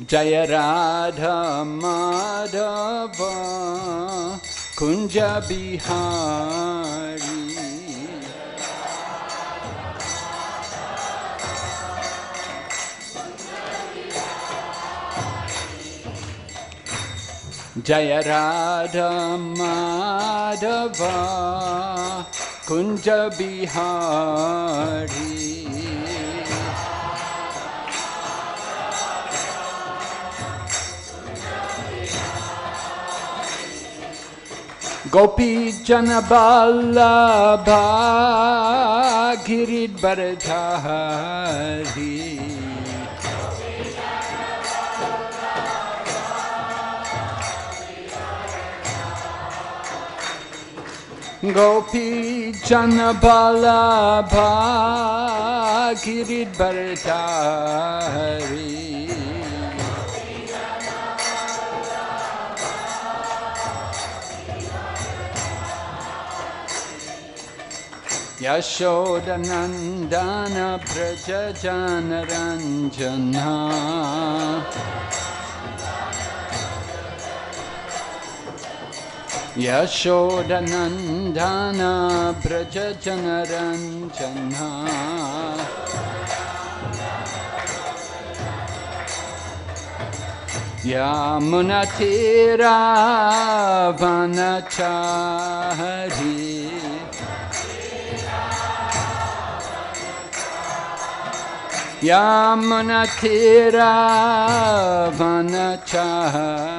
Jaya Radha Madhava Kunja Bihari. Jaya Radha Madhava Kunja Bihari. Gopi Jana Vallabha Giridharadhari. Gopi Jana Vallabha Giridharadhari. Yashoda Nandana Braja Jana Ranjana. Yashoda Nandana Braja Jana Ranjana. Yamuna Tira Vanachari. Yamuna Tira Vanachari.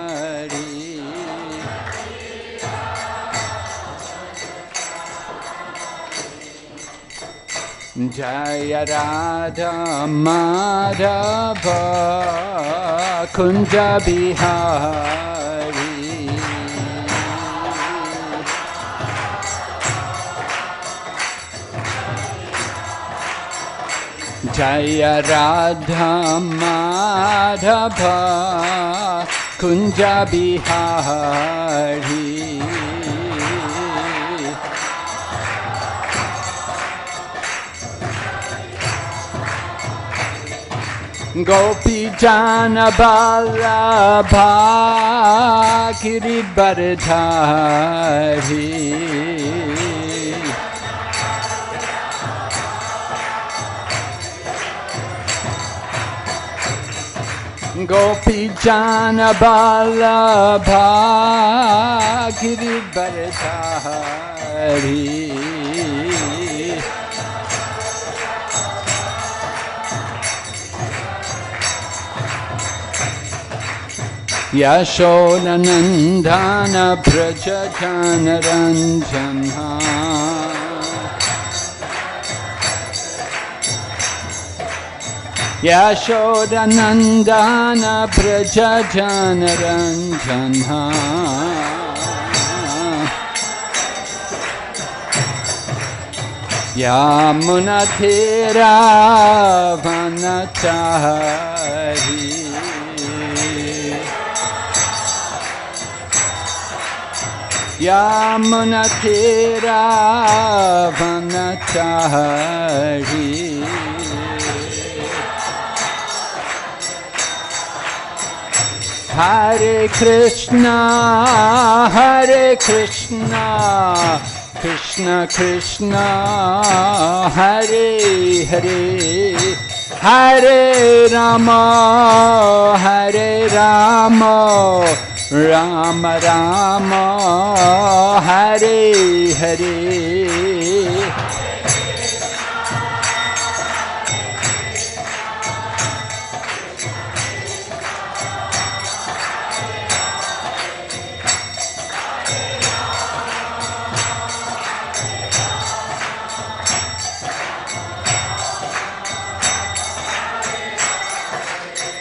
Jaya Radha Madhava Kunja Bihari. Jaya Radha Madhava Kunja Bihari. Gopi Jana Vallabha Giridharadhari. Gopi Jana Vallabha Giridharadhari. Yashoda Nandana Braja Jana Ranjana. Yashoda Nandana Braja Jana Ranjana. Yamuna Tira Vanachari. Yamuna Tira Vanachari. Hare Krishna, Hare Krishna, Krishna Krishna, Hare Hare, Hare Rama, Hare Rama, Rama Rama, Hare Hare.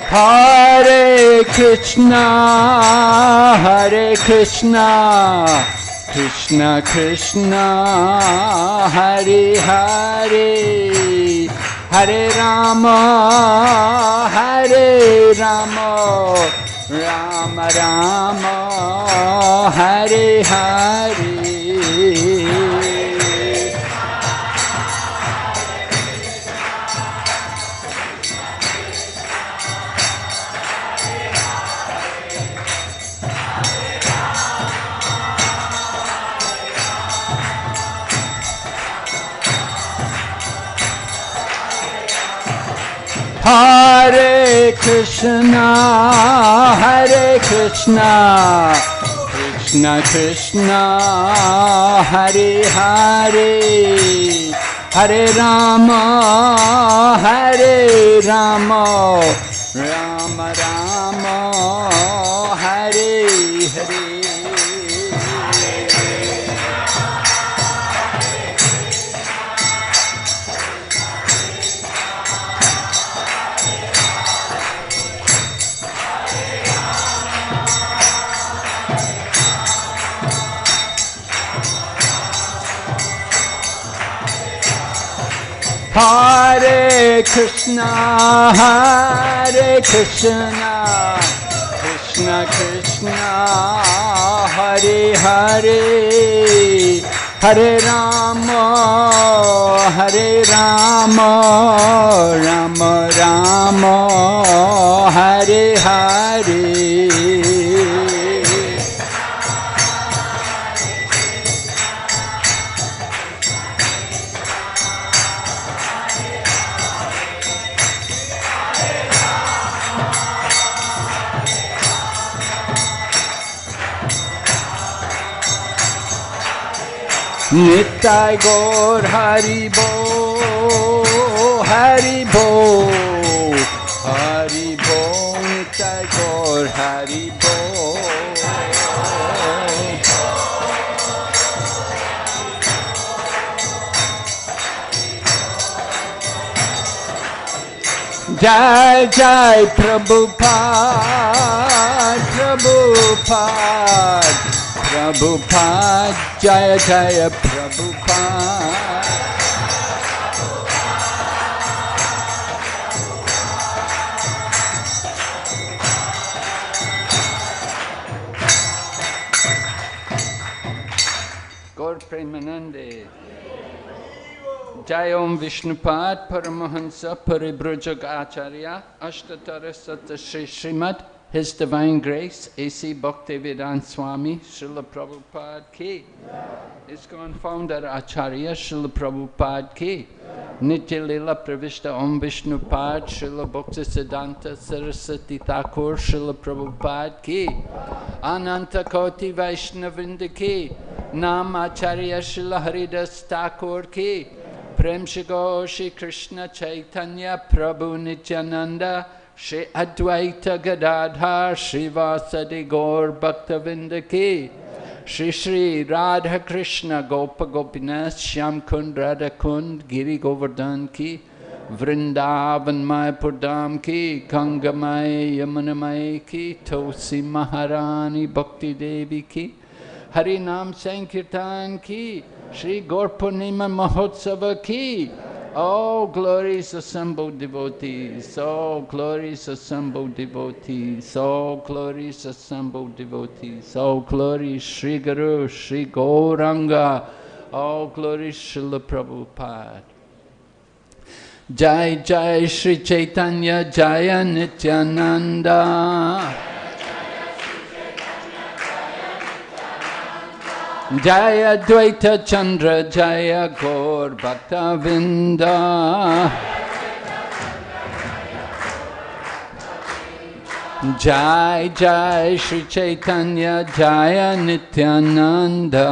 Hare Krishna, Hare Krishna, Krishna Krishna, Hare Hare, Hare Rama, Hare Rama, Rama Rama, Hare Hare. Hare Krishna, Krishna Krishna, Hare Hare, Hare Rama, Rama Rama, Hare Hare. Hare Krishna, Krishna Krishna, Hare Hare, Hare Rama, Rama Rama, Hare Hare. Nitai Gaur Hari Bo, Hari Bo, Hari Bo, Nitai Gaur Hari Bo. Jai Jai Prabhupada, Prabhupada, Jaya Jaya Prabhupada. Gaura Premanande. Jayom Vishnupad Paramahansa Paribhrujag Acharya Ashtatara Sata Shri Srimad His Divine Grace A.C. Bhakti Vighna Swami Srila Prabhupada Ki ISKCON Founder Acharya Srila Prabhupada Ki Nitya Lila Pravishta Om Vishnupad Srila Bhakti Siddhanta Saraswati Thakur Srila Prabhupada Ki Ananta Koti Vaishnavinda Ki Nam Acharya Srila Haridas Thakur Ki Prem Shigo Shri Krishna Chaitanya Prabhu Nityananda Shri Advaita Gadadhar Shri Vasadi Gaur Bhaktavinda Ki Shri Shri Radha Krishna Gopa Gopinath Shyam Kund Radha Kund Giri Govardhan Ki Vrindavan Mayapur Dham Ki Ganga Mai Yamuna Mai Ki Tosi Maharani Bhakti Devi Ki Hari Nam Sankirtan Ki Shri Gaura Purnima Mahotsava Ki. All glories assembled devotees, all glories assembled devotees, all glories assembled devotees, all glories Shri Guru, Shri Gauranga, all glories Srila Prabhupada. Jai Jai Shri Caitanya Jaya Nityananda Jaya Dvaita Chandra Jaya Gaur Bhakta Vinda Jai Jai Shri Caitanya Jaya Nityananda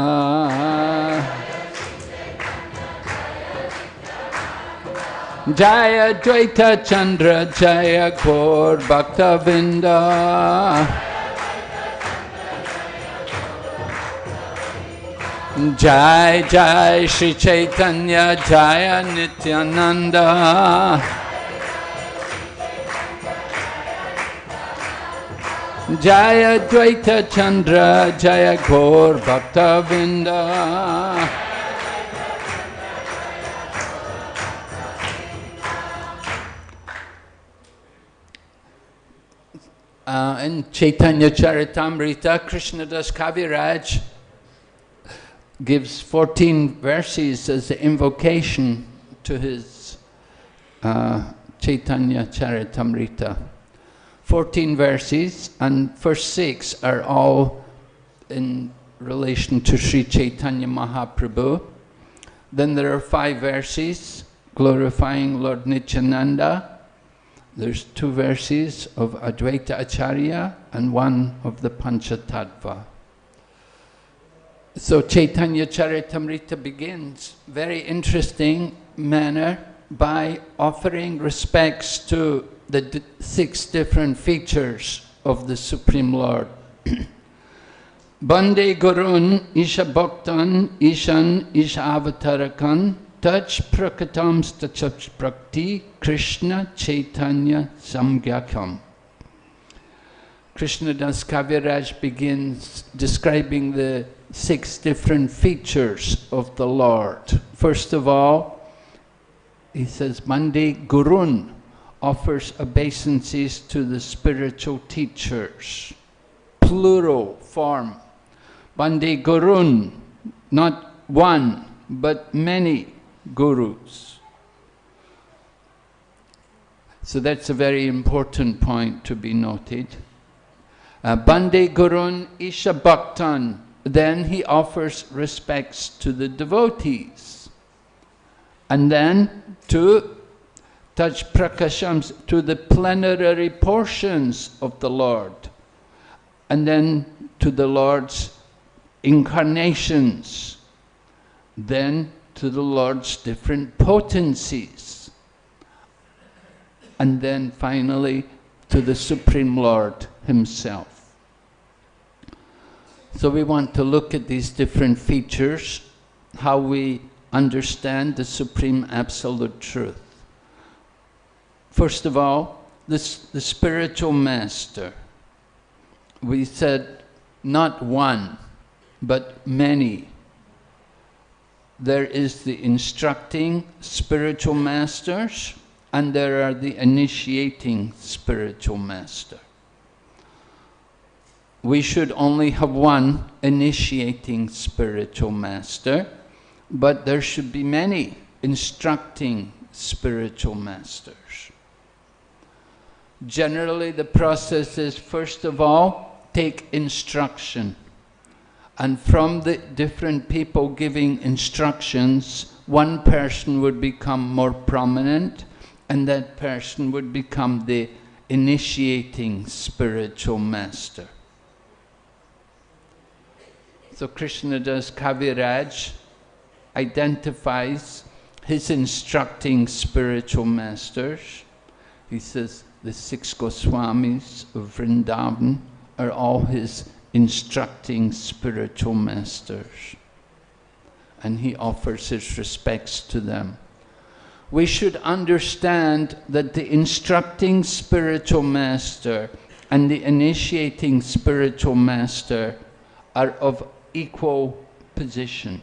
Jaya Dvaita Chandra Jaya Gaur Bhakta Vinda Jai Jai Shri Caitanya Jaya Nityananda Jaya Dvaita Chandra Jaya Gaur Bhakta Vinda In Caitanya Charitamrita, Krishnadas Kaviraj gives 14 verses as the invocation to his Caitanya Charitamrita. 14 verses, and first 6 are all in relation to Sri Caitanya Mahaprabhu. Then there are 5 verses glorifying Lord Nityananda. There's 2 verses of Advaita Acharya and 1 of the Panchatattva. So Caitanya Charitamrita begins very interesting manner by offering respects to the 6 different features of the Supreme Lord. Bande Gurun Isha Bhaktan Ishan Isha Avatarakan Taj Prakatam Stachach Prakti Krishna Chaitanya Samgyakam. Krishnadas Kaviraj begins describing the 6 different features of the Lord. First of all, he says, Bande Gurun offers obeisances to the spiritual teachers. Plural form. Bande Gurun, not one, but many gurus. So that's a very important point to be noted. Bande Gurun Isha Bhaktan. Then he offers respects to the devotees. And then to Taj Prakashams, to the plenary portions of the Lord. And then to the Lord's incarnations. Then to the Lord's different potencies. And then finally to the Supreme Lord Himself. So we want to look at these different features, how we understand the Supreme Absolute Truth. First of all, the spiritual master. We said not one, but many. There is the instructing spiritual masters, and there are the initiating spiritual master. We should only have one initiating spiritual master, but there should be many instructing spiritual masters. Generally, the process is, first of all, take instruction. And from the different people giving instructions, one person would become more prominent, and that person would become the initiating spiritual master. So Krishnadas Kaviraj identifies his instructing spiritual masters. He says the 6 Goswamis of Vrindavan are all his instructing spiritual masters. And he offers his respects to them. We should understand that the instructing spiritual master and the initiating spiritual master are of equal position.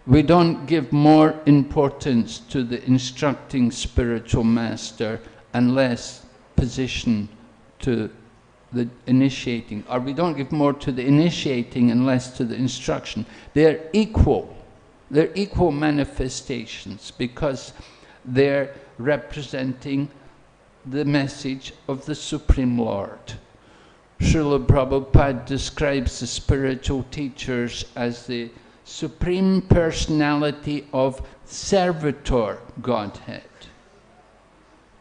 We don't give more importance to the instructing spiritual master and less position to the initiating, or we don't give more to the initiating and less to the instruction. They're equal. They're equal manifestations because they're representing the message of the Supreme Lord. Srila Prabhupada describes the spiritual teachers as the Supreme Personality of Servitor Godhead,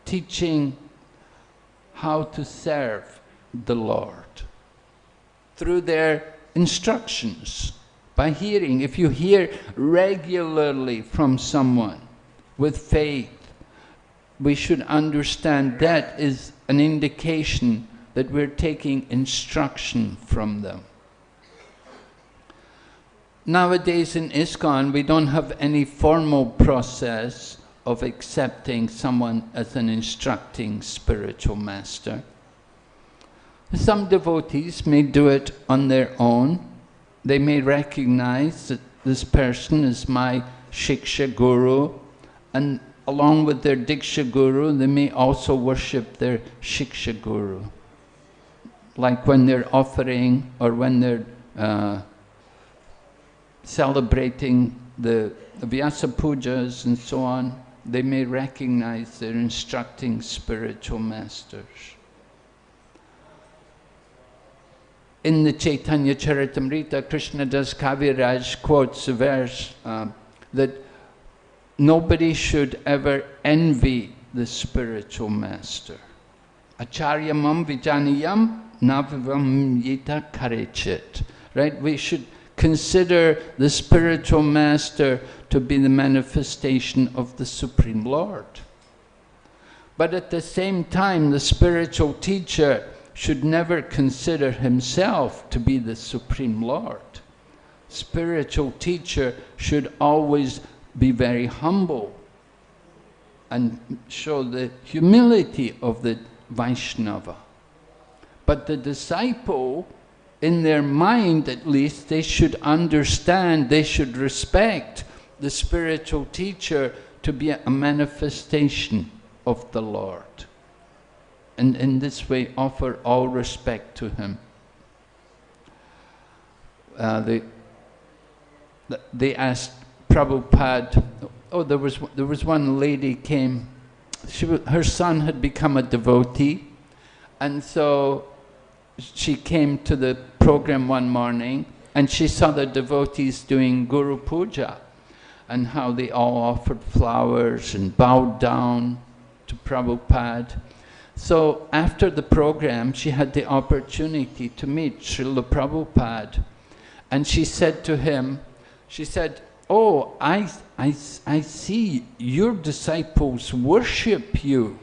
teaching how to serve the Lord through their instructions. By hearing, if you hear regularly from someone with faith, we should understand that is an indication that we're taking instruction from them. Nowadays in ISKCON, we don't have any formal process of accepting someone as an instructing spiritual master. Some devotees may do it on their own. They may recognize that this person is my Shiksha Guru, and along with their Diksha Guru, they may also worship their Shiksha Guru. Like when they're offering or when they're celebrating the Vyasa Pujas and so on, they may recognize their instructing spiritual masters. In the Caitanya Charitamrita, Krishnadas Kaviraj quotes a verse that nobody should ever envy the spiritual master. Acharyamam vijaniyam navivam yita karechit. Right? We should consider the spiritual master to be the manifestation of the Supreme Lord. But at the same time, the spiritual teacher should never consider himself to be the Supreme Lord. Spiritual teacher should always be very humble and show the humility of the Vaishnava. But the disciple, in their mind at least, they should understand, they should respect the spiritual teacher to be a manifestation of the Lord. And in this way offer all respect to him. They asked Prabhupada, there was one lady came, her son had become a devotee, and so she came to the program one morning and she saw the devotees doing Guru Puja and how they all offered flowers and bowed down to Prabhupada. So after the program, she had the opportunity to meet Srila Prabhupada, and she said to him, she said, "Oh, I see your disciples worship you."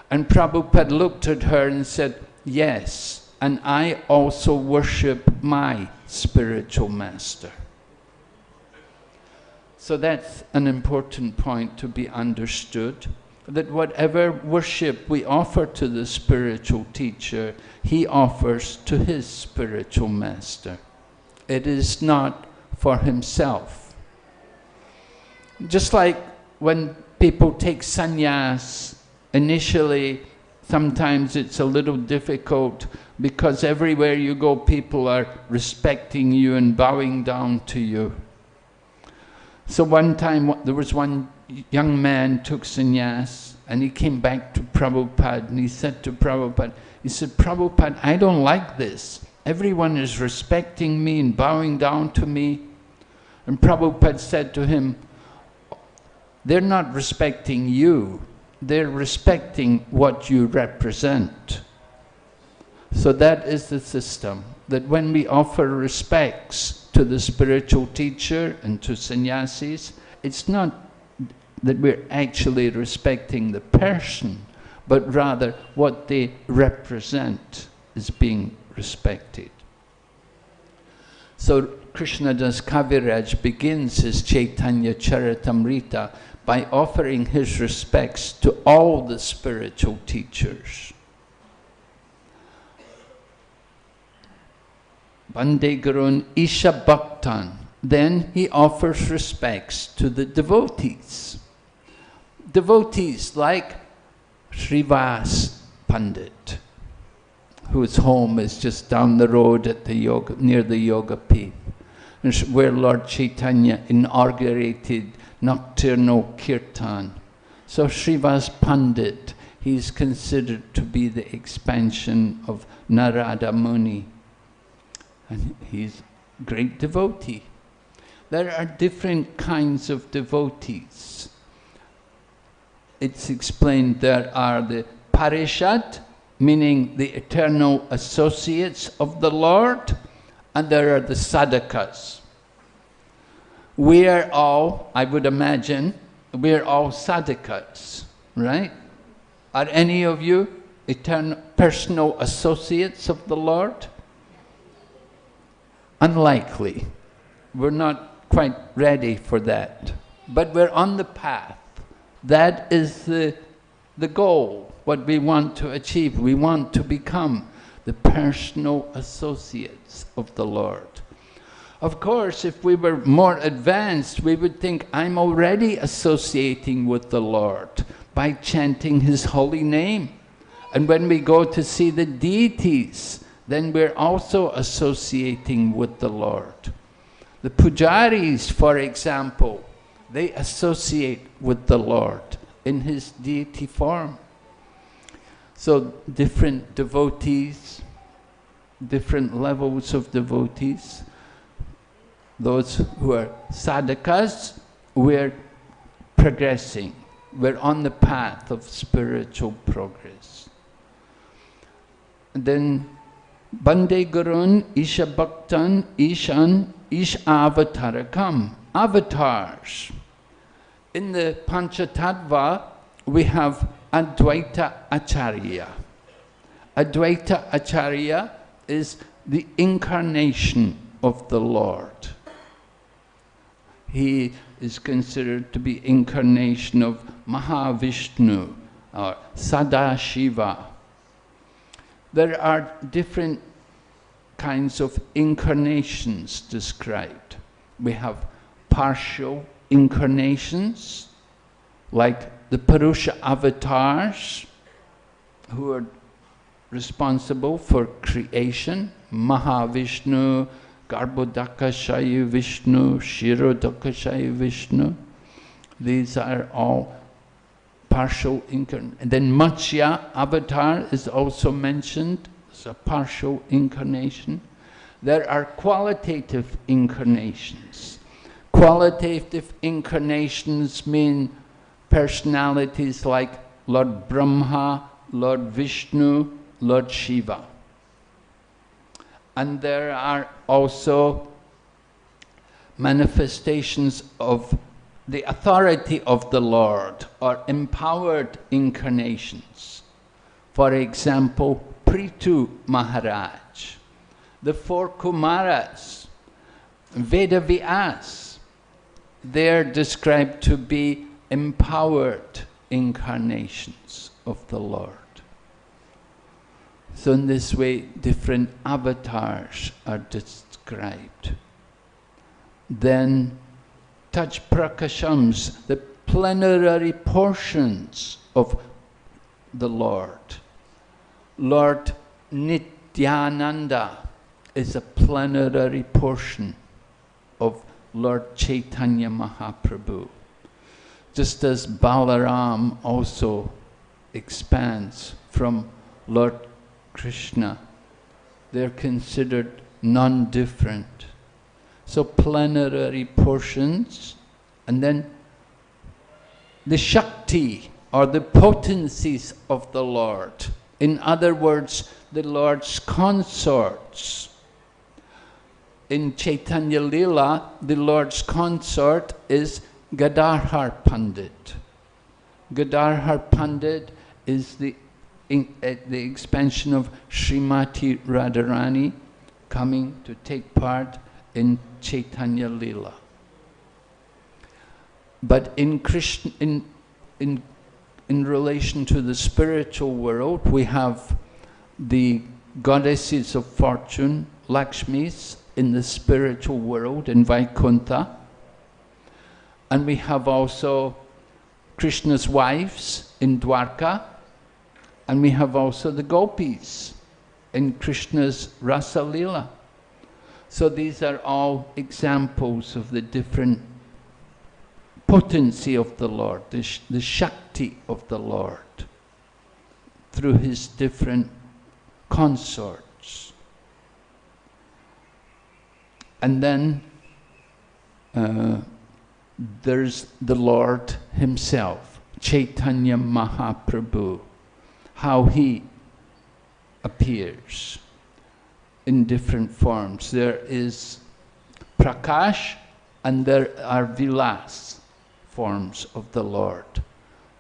And Prabhupada looked at her and said, "Yes, and I also worship my spiritual master." So that's an important point to be understood, that whatever worship we offer to the spiritual teacher, he offers to his spiritual master. It is not for himself. Just like when people take sannyas, initially sometimes it's a little difficult because everywhere you go people are respecting you and bowing down to you. So one time there was one young man took sannyas and he came back to Prabhupada and he said to Prabhupada, "Prabhupada, I don't like this. Everyone is respecting me and bowing down to me." And Prabhupada said to him, "They're not respecting you, they're respecting what you represent." So that is the system, that when we offer respects to the spiritual teacher and to sannyasis, it's not that we're actually respecting the person, but rather what they represent is being respected. So Krishnadas Kaviraj begins his Caitanya Charitamrita by offering his respects to all the spiritual teachers. Bande Gurun Isha Bhaktan. Then he offers respects to the devotees. Devotees like Srivas Pandit, whose home is just down the road at the near the Yoga Pith, where Lord Caitanya inaugurated nocturnal kirtan. So Srivas Pandit, he is considered to be the expansion of Narada Muni, and he's a great devotee. There are different kinds of devotees. It's explained there are the Parishad, meaning the eternal associates of the Lord, and there are the Sadhakas. We are all, I would imagine, we are all Sadhakas, right? Are any of you eternal personal associates of the Lord? Unlikely. We're not quite ready for that. But we're on the path. That is the goal, what we want to achieve. We want to become the personal associates of the Lord. Of course, if we were more advanced, we would think, I'm already associating with the Lord by chanting His holy name. And when we go to see the deities, then we're also associating with the Lord. The pujaris, for example, they associate with the Lord in His deity form. So different devotees, different levels of devotees. Those who are sadhakas, we're progressing. we're on the path of spiritual progress. And then, Bande Gurun Isha Bhaktan Ishan Ish Avatarakam. Avatars. In the Panchatattva, we have Advaita Acharya. Advaita Acharya is the incarnation of the Lord. He is considered to be incarnation of Mahavishnu or Sadashiva. There are different kinds of incarnations described. We have partial incarnations, like the Purusha avatars, who are responsible for creation. Mahavishnu, Garbhodakashayi Vishnu, Shirodakashayi Vishnu. These are all partial incarnations. And then Matsya avatar is also mentioned. It's a partial incarnation. There are qualitative incarnations. Qualitative incarnations mean personalities like Lord Brahma, Lord Vishnu, Lord Shiva. And there are also manifestations of the authority of the Lord, or empowered incarnations. For example, Prithu Maharaj, the four Kumaras, Vedavyas, they're described to be empowered incarnations of the Lord. So in this way, different avatars are described. Then touch prakashams, the plenary portions of the Lord. Lord Nityananda is a plenary portion of Lord Caitanya Mahaprabhu. Just as Balaram also expands from Lord Krishna, they're considered non-different. So plenary portions, and then the Shakti, or the potencies of the Lord. In other words, the Lord's consorts. In Chaitanya Lila, the Lord's consort is Gadadhar Pandit. Gadadhar Pandit is the expansion of Srimati Radharani coming to take part in Chaitanya Lila. But in Krishna, in relation to the spiritual world, we have the goddesses of fortune, Lakshmis, in the spiritual world, in Vaikuntha. And we have also Krishna's wives in Dwarka. And we have also the gopis in Krishna's Rasa Lila. So these are all examples of the different potency of the Lord, the Shakti of the Lord, through his different consorts. And then there's the Lord himself, Chaitanya Mahaprabhu, how he appears in different forms. There is Prakash and there are Vilas forms of the Lord.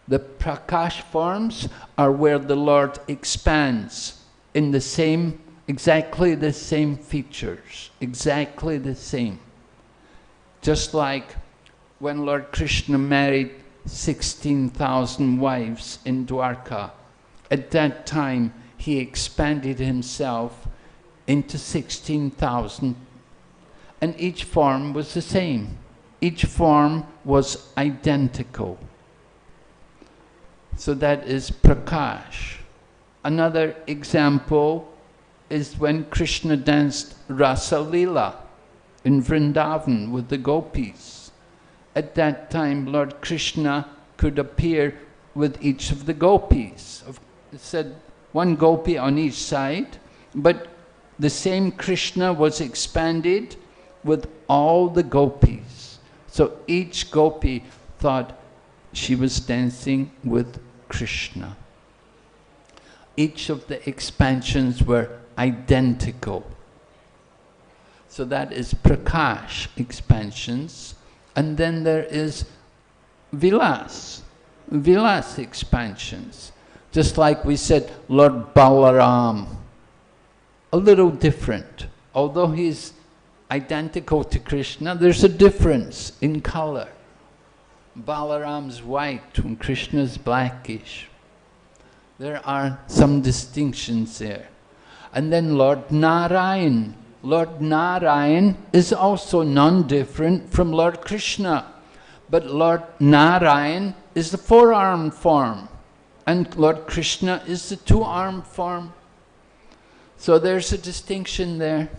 The Prakash forms are where the Lord expands in the same, exactly the same features, exactly the same. Just like when Lord Krishna married 16,000 wives in Dwarka, at that time he expanded himself into 16,000, and each form was the same. Each form was identical. So that is Prakash. Another example is when Krishna danced Rasa Lila in Vrindavan with the gopis. At that time, Lord Krishna could appear with each of the gopis. It said one gopi on each side, but the same Krishna was expanded with all the gopis. So each gopi thought she was dancing with Krishna. Each of the expansions were identical. So that is Prakash expansions. And then there is Vilas expansions. Just like we said, Lord Balaram, a little different. Although he's identical to Krishna, there's a difference in color. Balaram's white and Krishna's blackish. There are some distinctions there. And then Lord Narayan. Lord Narayan is also non-different from Lord Krishna. But Lord Narayan is the four-armed form, and Lord Krishna is the two-armed form. So there's a distinction there.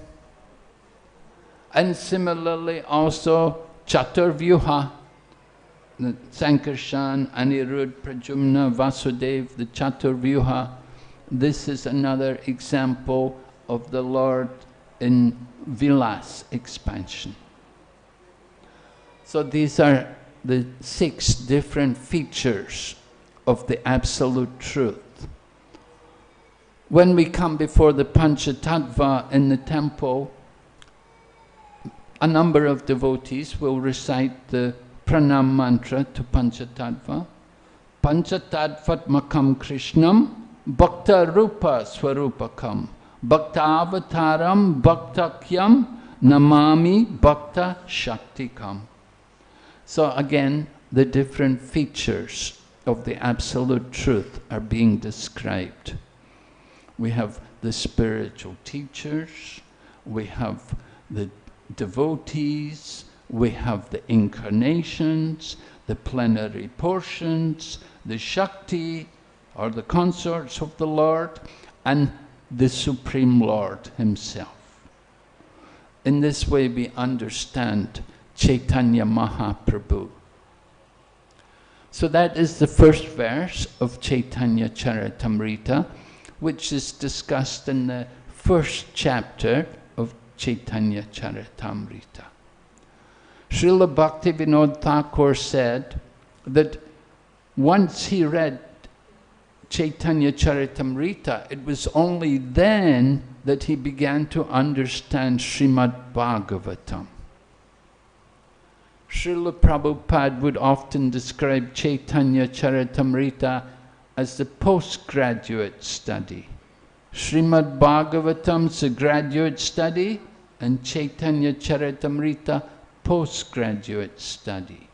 And similarly also Chaturvyuha, the Sankarshan, Anirudh, Pradyumna, Vasudev, the Chaturvyuha. This is another example of the Lord in Vilas expansion. So these are the 6 different features of the Absolute Truth. When we come before the Panchatattva in the temple, a number of devotees will recite the Pranam mantra to Panchatattva. Panchatattvatmakam Krishnam Bhakta Rupa Swarupakam Bhakta Avataram Bhaktakyam Namami Bhakta Shaktikam. So again, the different features of the Absolute Truth are being described. We have the spiritual teachers, we have the devotees, we have the incarnations, the plenary portions, the Shakti, or the consorts of the Lord, and the Supreme Lord Himself. In this way we understand Caitanya Mahaprabhu. So that is the first verse of Caitanya Charitamrita, which is discussed in the first chapter of Caitanya Charitamrita. Srila Bhakti Vinod Thakur said that once he read Caitanya Charitamrita, it was only then that he began to understand Srimad Bhagavatam. Srila Prabhupada would often describe Caitanya Charitamrita as the postgraduate study. Srimad Bhagavatam's a graduate study, and Caitanya Charitamrita postgraduate study.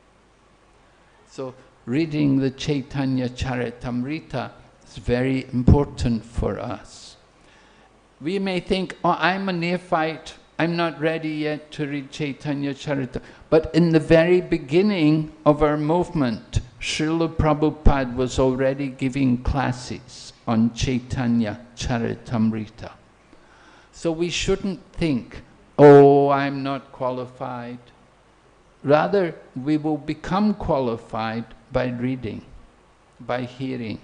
So reading the Caitanya Charitamrita is very important for us. We may think, oh, I'm a neophyte, I'm not ready yet to read Caitanya Charitamrita. But in the very beginning of our movement, Srila Prabhupada was already giving classes on Caitanya Charitamrita. So we shouldn't think, oh, I'm not qualified. Rather, we will become qualified by reading, by hearing.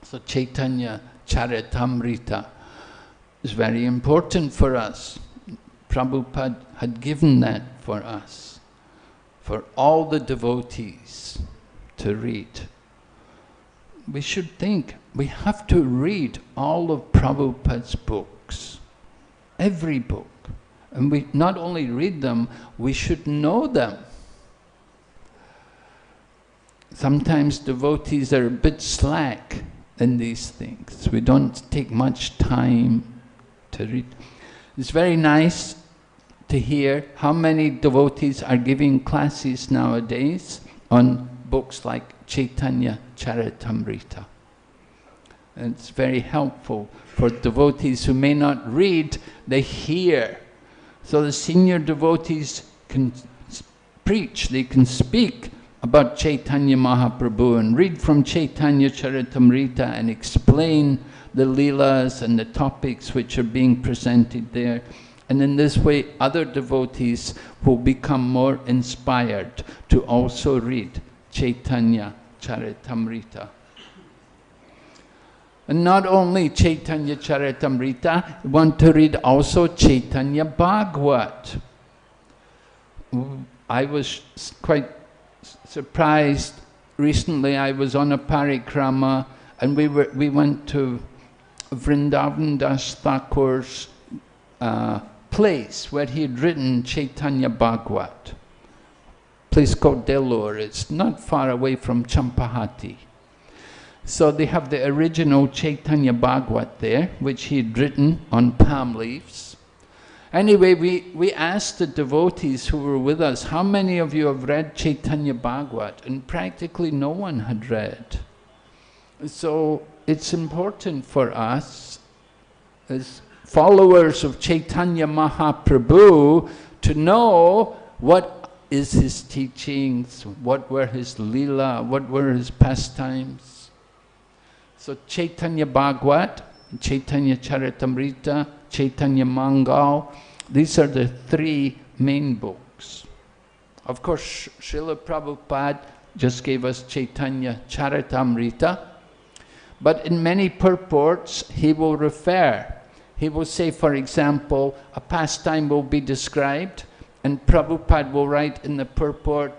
So Caitanya Charitamrita is very important for us. Prabhupada had given that for us, for all the devotees to read. We should think, we have to read all of Prabhupada's books, every book. And we not only read them, we should know them. Sometimes devotees are a bit slack in these things. We don't take much time to read. It's very nice to hear how many devotees are giving classes nowadays on books like Caitanya Charitamrita. And it's very helpful for devotees who may not read, they hear. So the senior devotees can preach, they can speak about Caitanya Mahaprabhu and read from Caitanya Charitamrita and explain the leelas and the topics which are being presented there. And in this way, other devotees will become more inspired to also read Caitanya Charitamrita. And not only Caitanya Charitamrita, you want to read also Caitanya Bhagavat. I was quite surprised. Recently I was on a parikrama and we went to Vrindavan Das Thakur's place where he had written Caitanya Bhagwat. Place called Delur. It's not far away from Champahati. So they have the original Caitanya Bhagwat there, which he had written on palm leaves. Anyway, we asked the devotees who were with us, how many of you have read Caitanya Bhagwat? And practically no one had read. So it's important for us, as followers of Caitanya Mahaprabhu, to know what is his teachings, what were his lila, what were his pastimes. So Caitanya Bhagwat, Caitanya Charitamrita, Caitanya Mangal, these are the three main books. Of course, Srila Prabhupada just gave us Caitanya Charitamrita, but in many purports he will refer. He will say, for example, a pastime will be described, and Prabhupada will write in the purport,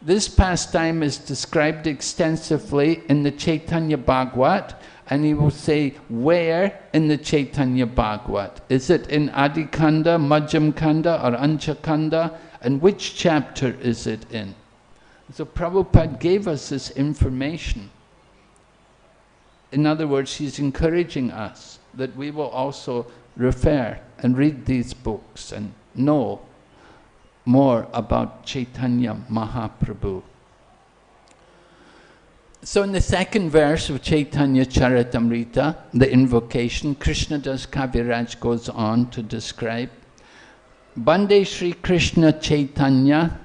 this pastime is described extensively in the Caitanya Bhagwat, and he will say, where in the Caitanya Bhagwat? Is it in Adikanda, Majjhim Kanda, or Anchakanda? And which chapter is it in? So Prabhupada gave us this information. In other words, he's encouraging us that we will also refer and read these books and know more about Caitanya Mahaprabhu. So in the second verse of Caitanya Charitamrita, the invocation, Krishnadas Kaviraj goes on to describe Bande Shri Krishna Chaitanya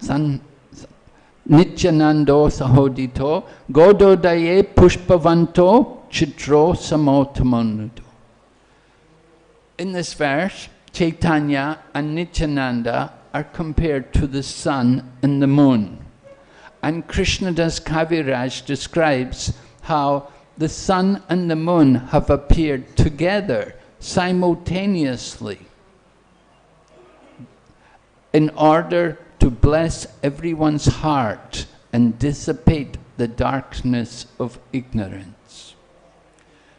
Nityanando Sahodito Gododaye Pushpavanto Chitro Samotamonudo. In this verse, Chaitanya and Nityananda are compared to the sun and the moon. And Krishnadas Kaviraj describes how the sun and the moon have appeared together simultaneously in order to bless everyone's heart and dissipate the darkness of ignorance.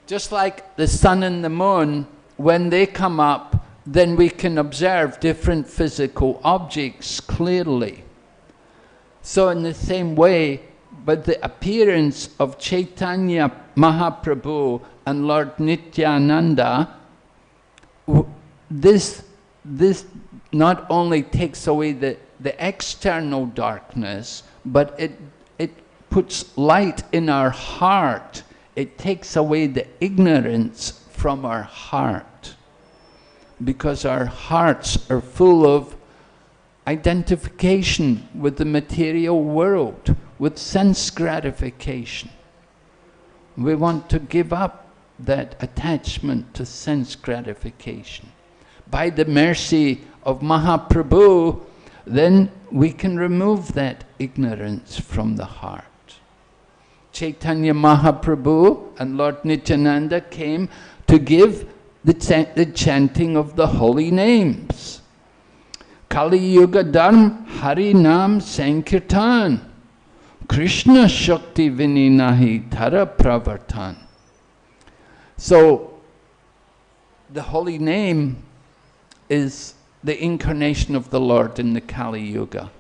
Just like the sun and the moon, when they come up, then we can observe different physical objects clearly. So in the same way, but the appearance of Caitanya Mahaprabhu and Lord Nityananda, this not only takes away the external darkness, but it puts light in our heart. It takes away the ignorance from our heart, because our hearts are full of identification with the material world, with sense gratification. We want to give up that attachment to sense gratification. By the mercy of Mahaprabhu, then we can remove that ignorance from the heart. Caitanya Mahaprabhu and Lord Nityananda came to give the chanting of the holy names. Kali Yuga Dharm Hari Nam Sankirtan Krishna Shakti Vininahi Tara Pravartan. So the holy name is the incarnation of the Lord in the Kali Yuga.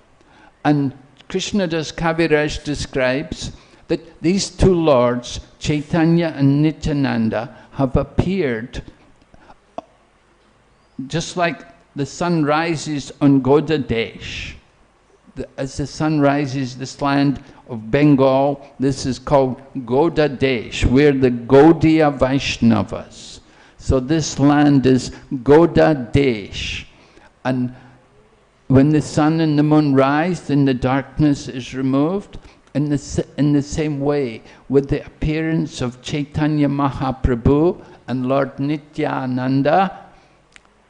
And Krishnadas Kaviraj describes that these two lords, Caitanya and Nityananda, have appeared just like the sun rises on Goda Desh. As the sun rises, this land of Bengal, this is called Goda Desh. We're the Gaudiya Vaishnavas. So this land is Goda Desh. And when the sun and the moon rise, then the darkness is removed. In the same way, with the appearance of Caitanya Mahaprabhu and Lord Nityananda,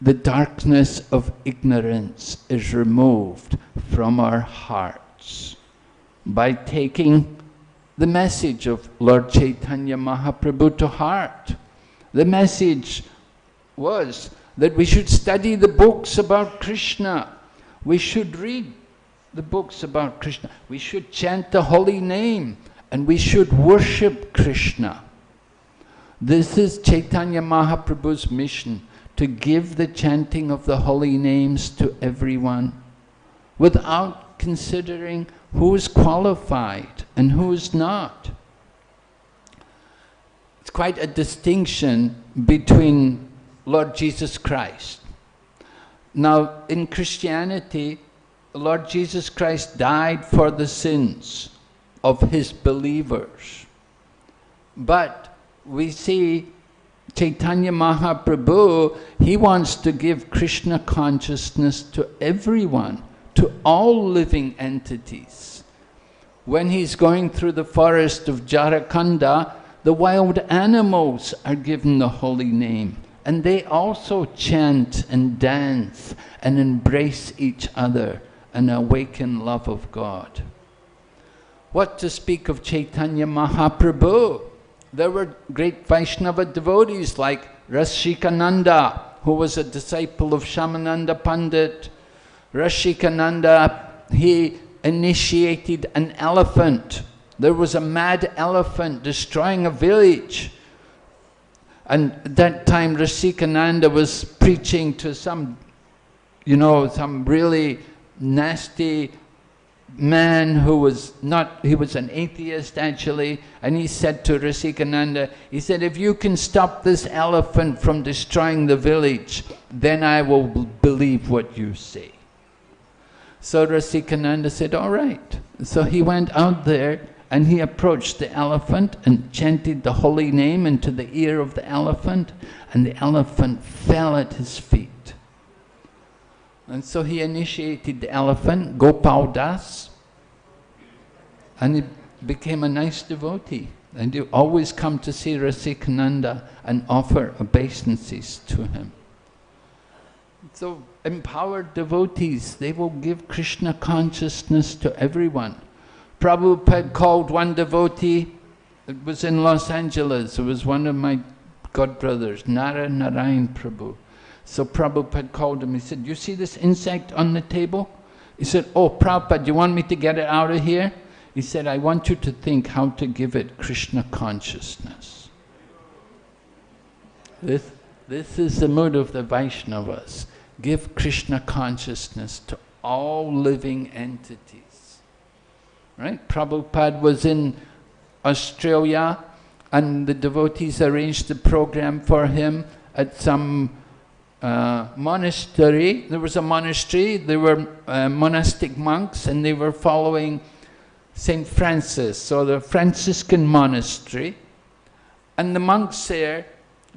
the darkness of ignorance is removed from our hearts by taking the message of Lord Caitanya Mahaprabhu to heart. The message was that we should study the books about Krishna. We should read the books about Krishna. We should chant the holy name and we should worship Krishna. This is Caitanya Mahaprabhu's mission, to give the chanting of the holy names to everyone without considering who is qualified and who is not. It's quite a distinction between Lord Jesus Christ. Now, in Christianity, Lord Jesus Christ died for the sins of his believers. But we see Caitanya Mahaprabhu, he wants to give Krishna consciousness to everyone, to all living entities. When he's going through the forest of Jharakanda, the wild animals are given the holy name, and they also chant and dance and embrace each other and awaken love of God. What to speak of Caitanya Mahaprabhu? There were great Vaishnava devotees like Rashikananda, who was a disciple of Shamananda Pandit. Rashikananda, he initiated an elephant. There was a mad elephant destroying a village. And at that time Rashikananda was preaching to some really nasty man who was he was an atheist actually, and he said to Rashikananda, he said, if you can stop this elephant from destroying the village, then I will believe what you say. So Rashikananda said, all right. So he went out there and he approached the elephant and chanted the holy name into the ear of the elephant, and the elephant fell at his feet. And so he initiated the elephant, Gopal Das, and he became a nice devotee. And you always come to see Rashikananda and offer obeisances to him. So empowered devotees, they will give Krishna consciousness to everyone. Prabhupada called one devotee, it was in Los Angeles, it was one of my godbrothers, Narayan Prabhu. So Prabhupada called him, he said, you see this insect on the table? He said, oh Prabhupada, you want me to get it out of here? He said, I want you to think how to give it Krishna consciousness. This is the mood of the Vaishnavas. Give Krishna consciousness to all living entities. Right? Prabhupada was in Australia and the devotees arranged the program for him at some monastery. There was a monastery, there were monastic monks, and they were following St. Francis, so the Franciscan monastery. And the monks there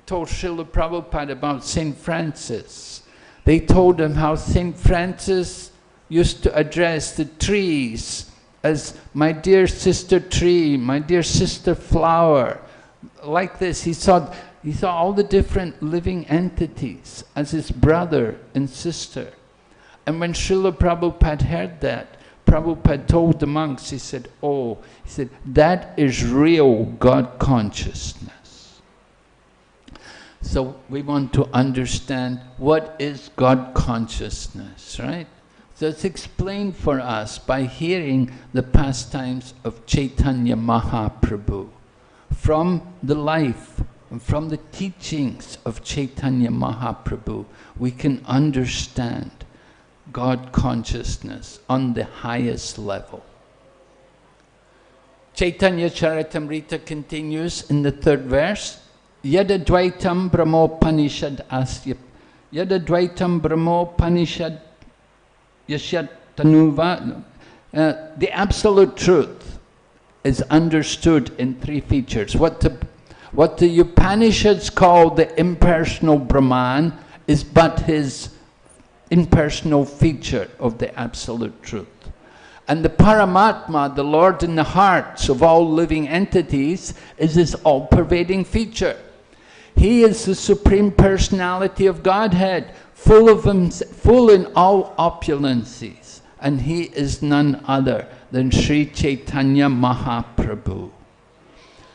told Srila Prabhupada about St. Francis. They told him how St. Francis used to address the trees as my dear sister tree, my dear sister flower. Like this, he saw all the different living entities as his brother and sister. And when Srila Prabhupada heard that, Prabhupada told the monks, he said, that is real God consciousness. So we want to understand what is God consciousness, right? So it's explained for us by hearing the pastimes of Caitanya Mahaprabhu. From the life and from the teachings of Caitanya Mahaprabhu, we can understand God consciousness on the highest level. Chaitanya Charitamrita continues in the third verse. Yada Dvaitam Brahmopanishad Asya. Yada Dvaitam Brahmopanishad Yashyat Tanuva. The absolute truth is understood in three features. What the Upanishads call the impersonal Brahman is but his impersonal feature of the absolute truth. And the Paramatma, the Lord in the hearts of all living entities, is his all-pervading feature. He is the Supreme Personality of Godhead, full in all opulences, and he is none other than Sri Caitanya Mahaprabhu.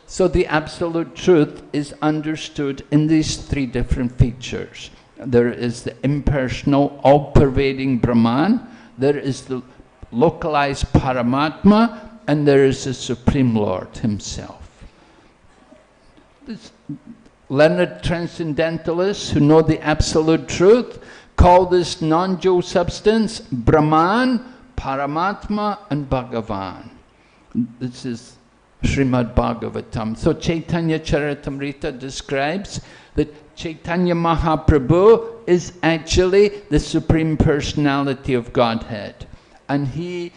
So the absolute truth is understood in these three different features. There is the impersonal, all-pervading Brahman, there is the localized Paramatma, and there is the Supreme Lord himself. This learned transcendentalists who know the absolute truth call this non-dual substance Brahman, Paramatma and Bhagavan. This is Srimad Bhagavatam. So Caitanya Charitamrita describes that Caitanya Mahaprabhu is actually the Supreme Personality of Godhead. And he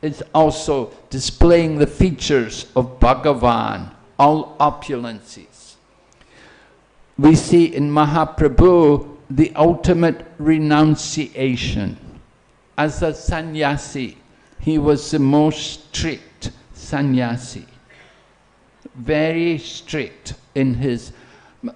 is also displaying the features of Bhagavan, all opulences. We see in Mahaprabhu the ultimate renunciation. As a sannyasi, he was the most strict sannyasi. Very strict in his...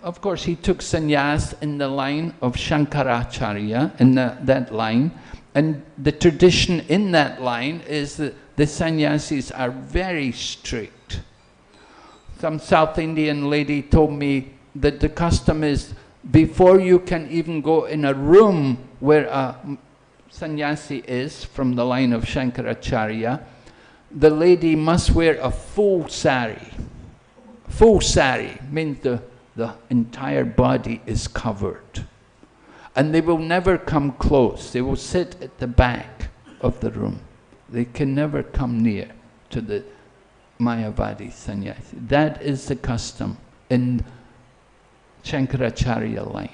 Of course, he took sannyas in the line of Shankaracharya, in that line. And the tradition in that line is that the sannyasis are very strict. Some South Indian lady told me that the custom is, before you can even go in a room where a sannyasi is, from the line of Shankaracharya, the lady must wear a full sari. Full sari means the entire body is covered. And they will never come close. They will sit at the back of the room. They can never come near to the Mayavadi sannyasi. That is the custom in Shankaracharya line.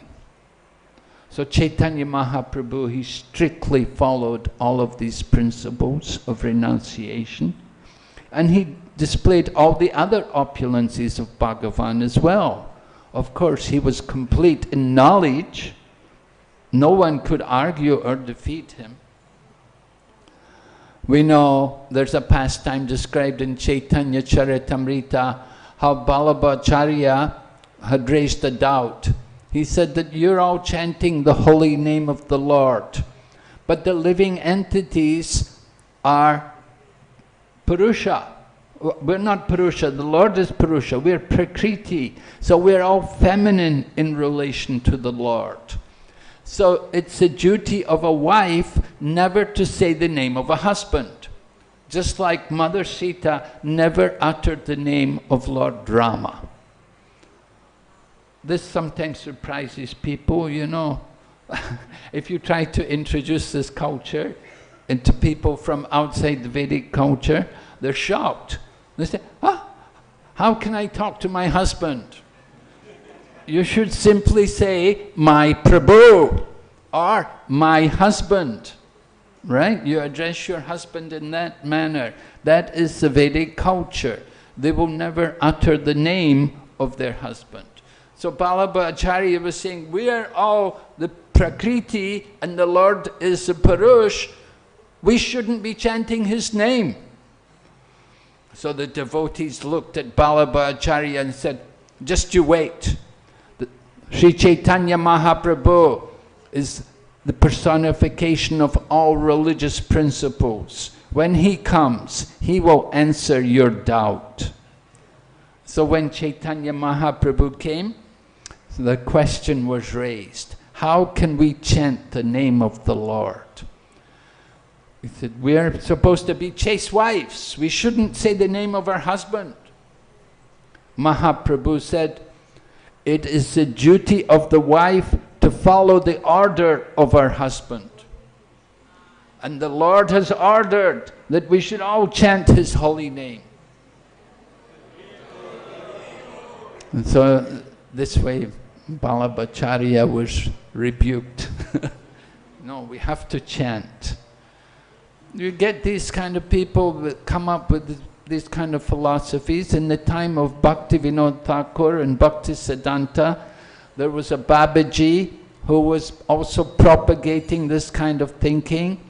So Caitanya Mahaprabhu, he strictly followed all of these principles of renunciation. And he displayed all the other opulences of Bhagavan as well. Of course, he was complete in knowledge. No one could argue or defeat him. We know there's a pastime described in Caitanya Charitamrita how Vallabhacharya had raised a doubt. He said that you're all chanting the holy name of the Lord, but the living entities are Purusha. We're not Purusha, the Lord is Purusha, we're Prakriti. So we're all feminine in relation to the Lord. So it's the duty of a wife never to say the name of a husband. Just like Mother Sita never uttered the name of Lord Rama. This sometimes surprises people, you know. If you try to introduce this culture into people from outside the Vedic culture, they're shocked. They say, how can I talk to my husband? You should simply say, my Prabhu, or my husband, right? You address your husband in that manner. That is the Vedic culture. They will never utter the name of their husband. So Vallabhacharya was saying, we are all the Prakriti and the Lord is the Purush. We shouldn't be chanting his name. So the devotees looked at Vallabhacharya and said, just you wait. Sri Caitanya Mahaprabhu is the personification of all religious principles. When he comes, he will answer your doubt. So when Caitanya Mahaprabhu came, the question was raised, how can we chant the name of the Lord? He said, we are supposed to be chaste wives. We shouldn't say the name of our husband. Mahaprabhu said, it is the duty of the wife to follow the order of her husband. And the Lord has ordered that we should all chant his holy name. And so this way Vallabhacharya was rebuked. No, we have to chant. You get these kind of people that come up with these kind of philosophies. In the time of Bhakti Vinod Thakur and Bhakti Siddhanta, there was a Babaji who was also propagating this kind of thinking,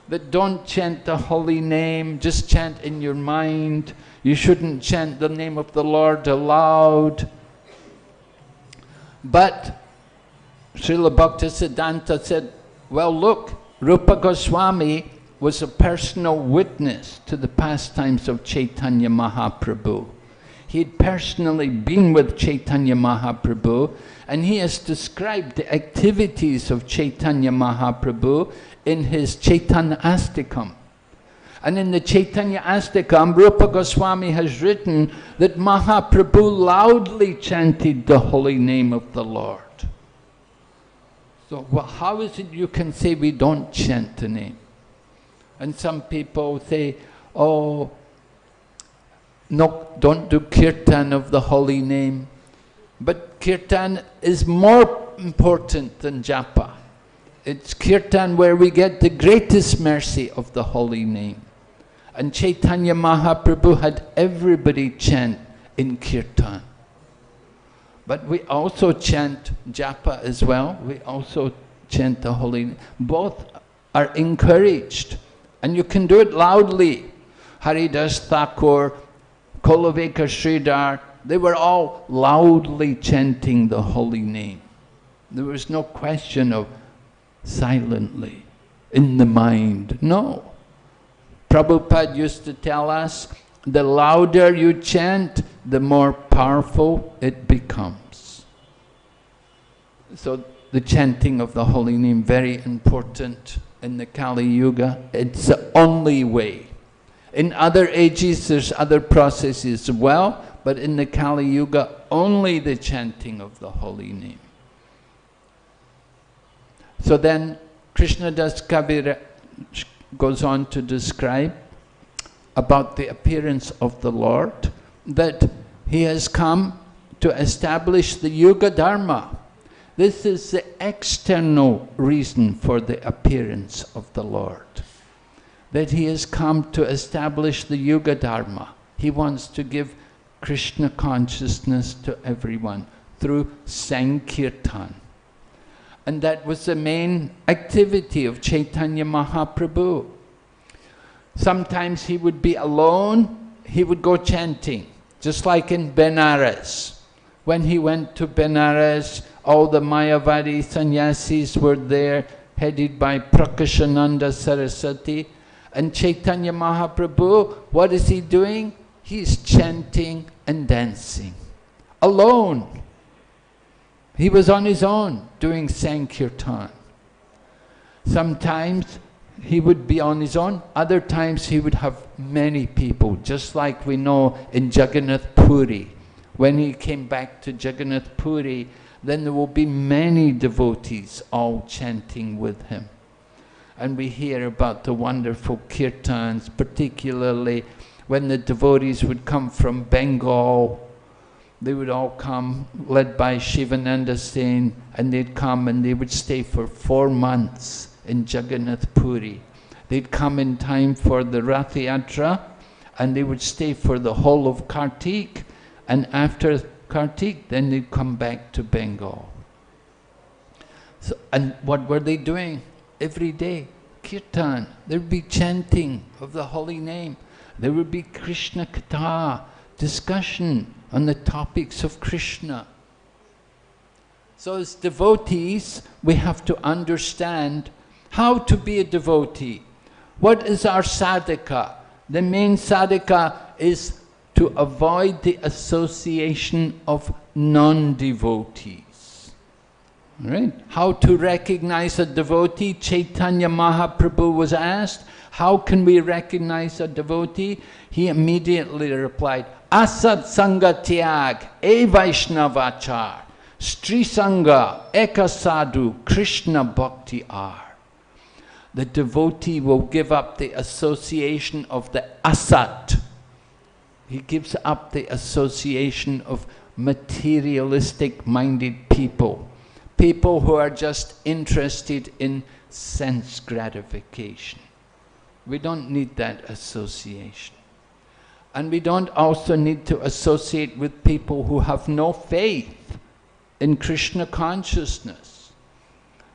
that don't chant the holy name, just chant in your mind. You shouldn't chant the name of the Lord aloud. But Srila Bhakti Siddhanta said, well look, Rupa Goswami was a personal witness to the pastimes of Caitanya Mahaprabhu. He had personally been with Caitanya Mahaprabhu, and he has described the activities of Caitanya Mahaprabhu in his Chaitanya Astikam. And in the Caitanya Astakam, Rupa Goswami has written that Mahaprabhu loudly chanted the holy name of the Lord. So how is it you can say we don't chant the name? And some people say, oh, no, don't do kirtan of the holy name. But kirtan is more important than japa. It's kirtan where we get the greatest mercy of the holy name. And Chaitanya Mahaprabhu had everybody chant in kirtan. But we also chant japa as well. We also chant the holy name. Both are encouraged. And you can do it loudly. Haridas Thakur, Kolaveka Sridhar, they were all loudly chanting the holy name. There was no question of silently, in the mind. No. Prabhupada used to tell us, the louder you chant, the more powerful it becomes. So the chanting of the holy name, very important in the Kali Yuga. It's the only way. In other ages there's other processes as well, but in the Kali Yuga, only the chanting of the holy name. So then Krishnadas Kaviraj goes on to describe about the appearance of the Lord, that he has come to establish the Yuga Dharma. This is the external reason for the appearance of the Lord. That he has come to establish the Yuga Dharma. He wants to give Krishna consciousness to everyone through Sankirtan. And that was the main activity of Chaitanya Mahaprabhu. Sometimes he would be alone, he would go chanting, just like in Benares. When he went to Benares, all the Mayavadi sannyasis were there, headed by Prakashananda Saraswati. And Chaitanya Mahaprabhu, what is he doing? He's chanting and dancing, alone. He was on his own, doing Sankirtan. Sometimes he would be on his own, other times he would have many people, just like we know in Jagannath Puri. When he came back to Jagannath Puri, then there will be many devotees all chanting with him. And we hear about the wonderful kirtans, particularly when the devotees would come from Bengal. They would all come, led by Shivananda Sen, and they'd come and they would stay for 4 months in Jagannath Puri. They'd come in time for the Rath Yatra, and they would stay for the whole of Kartik, and after Kartik, then they'd come back to Bengal. So, and what were they doing? Every day, kirtan. There would be chanting of the holy name. There would be Krishna Katha, discussion on the topics of Krishna. So as devotees, we have to understand how to be a devotee. What is our sadhaka? The main sadhaka is to avoid the association of non-devotees. Right? How to recognize a devotee? Chaitanya Mahaprabhu was asked, how can we recognize a devotee? He immediately replied, Asat Sangha Tyag, E Vaishnavachar, Stri Sangha, Eka Sadhu, Krishna Bhakti Ar. The devotee will give up the association of the asat. He gives up the association of materialistic-minded people. People who are just interested in sense gratification. We don't need that association. And we don't also need to associate with people who have no faith in Krishna consciousness.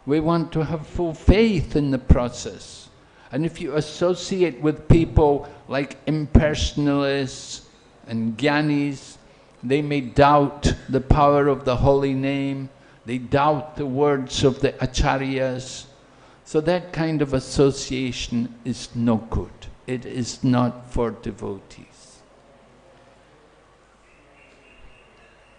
We want to have full faith in the process. And if you associate with people like impersonalists and jnanis, they may doubt the power of the holy name, they doubt the words of the acharyas. So that kind of association is no good. It is not for devotees.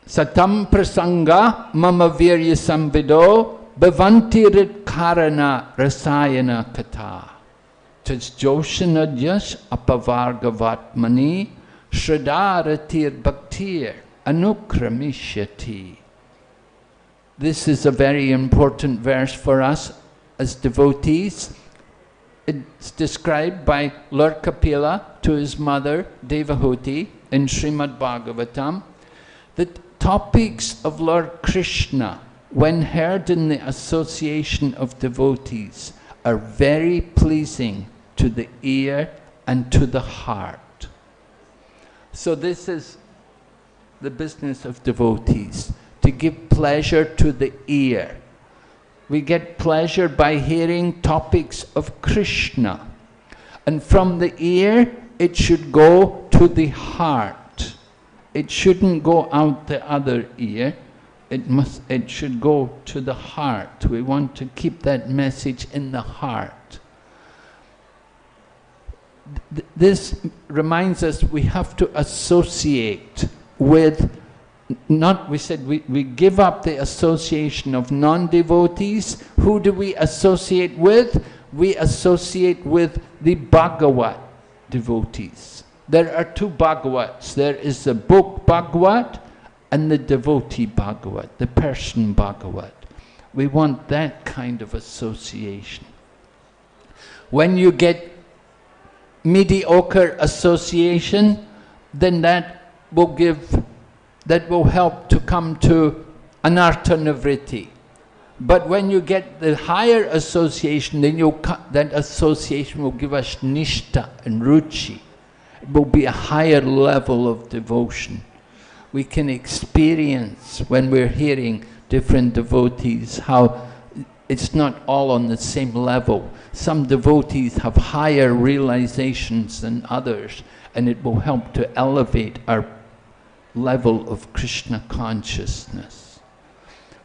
Satam prasanga mama virya samvido bhavantirit karana rasayana katha. Tajjoshanadyash apavargavatmani shradaratir bhaktir anukramishyati. This is a very important verse for us as devotees. It's described by Lord Kapila to his mother Devotee in Srimad Bhagavatam. The topics of Lord Krishna, when heard in the association of devotees, are very pleasing to the ear and to the heart. So this is the business of devotees, to give pleasure to the ear. We get pleasure by hearing topics of Krishna. And from the ear, it should go to the heart. It shouldn't go out the other ear. It should go to the heart. We want to keep that message in the heart. This reminds us we have to associate with, we said we give up the association of non-devotees. Who do we associate with? We associate with the Bhagavat devotees. There are two Bhagavats. There is the book Bhagavat and the devotee Bhagavat, the person Bhagavat. We want that kind of association. When you get mediocre association, then that will help to come to anartha nivritti. But when you get the higher association, then that association will give us nishtha and ruchi. It will be a higher level of devotion. We can experience when we're hearing different devotees how it's not all on the same level. Some devotees have higher realizations than others, and it will help to elevate our level of Krishna consciousness.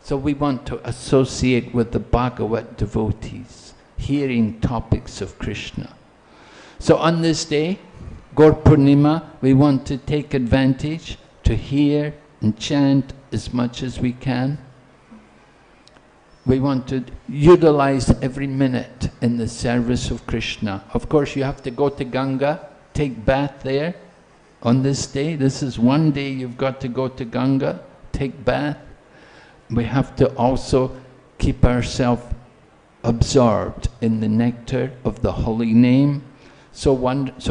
So we want to associate with the Bhagavat devotees, hearing topics of Krishna. So on this day, Gaura Purnima, we want to take advantage to hear and chant as much as we can. We want to utilize every minute in the service of Krishna. Of course, you have to go to Ganga, take bath there on this day. This is one day you've got to go to Ganga, take bath. We have to also keep ourselves absorbed in the nectar of the holy name. So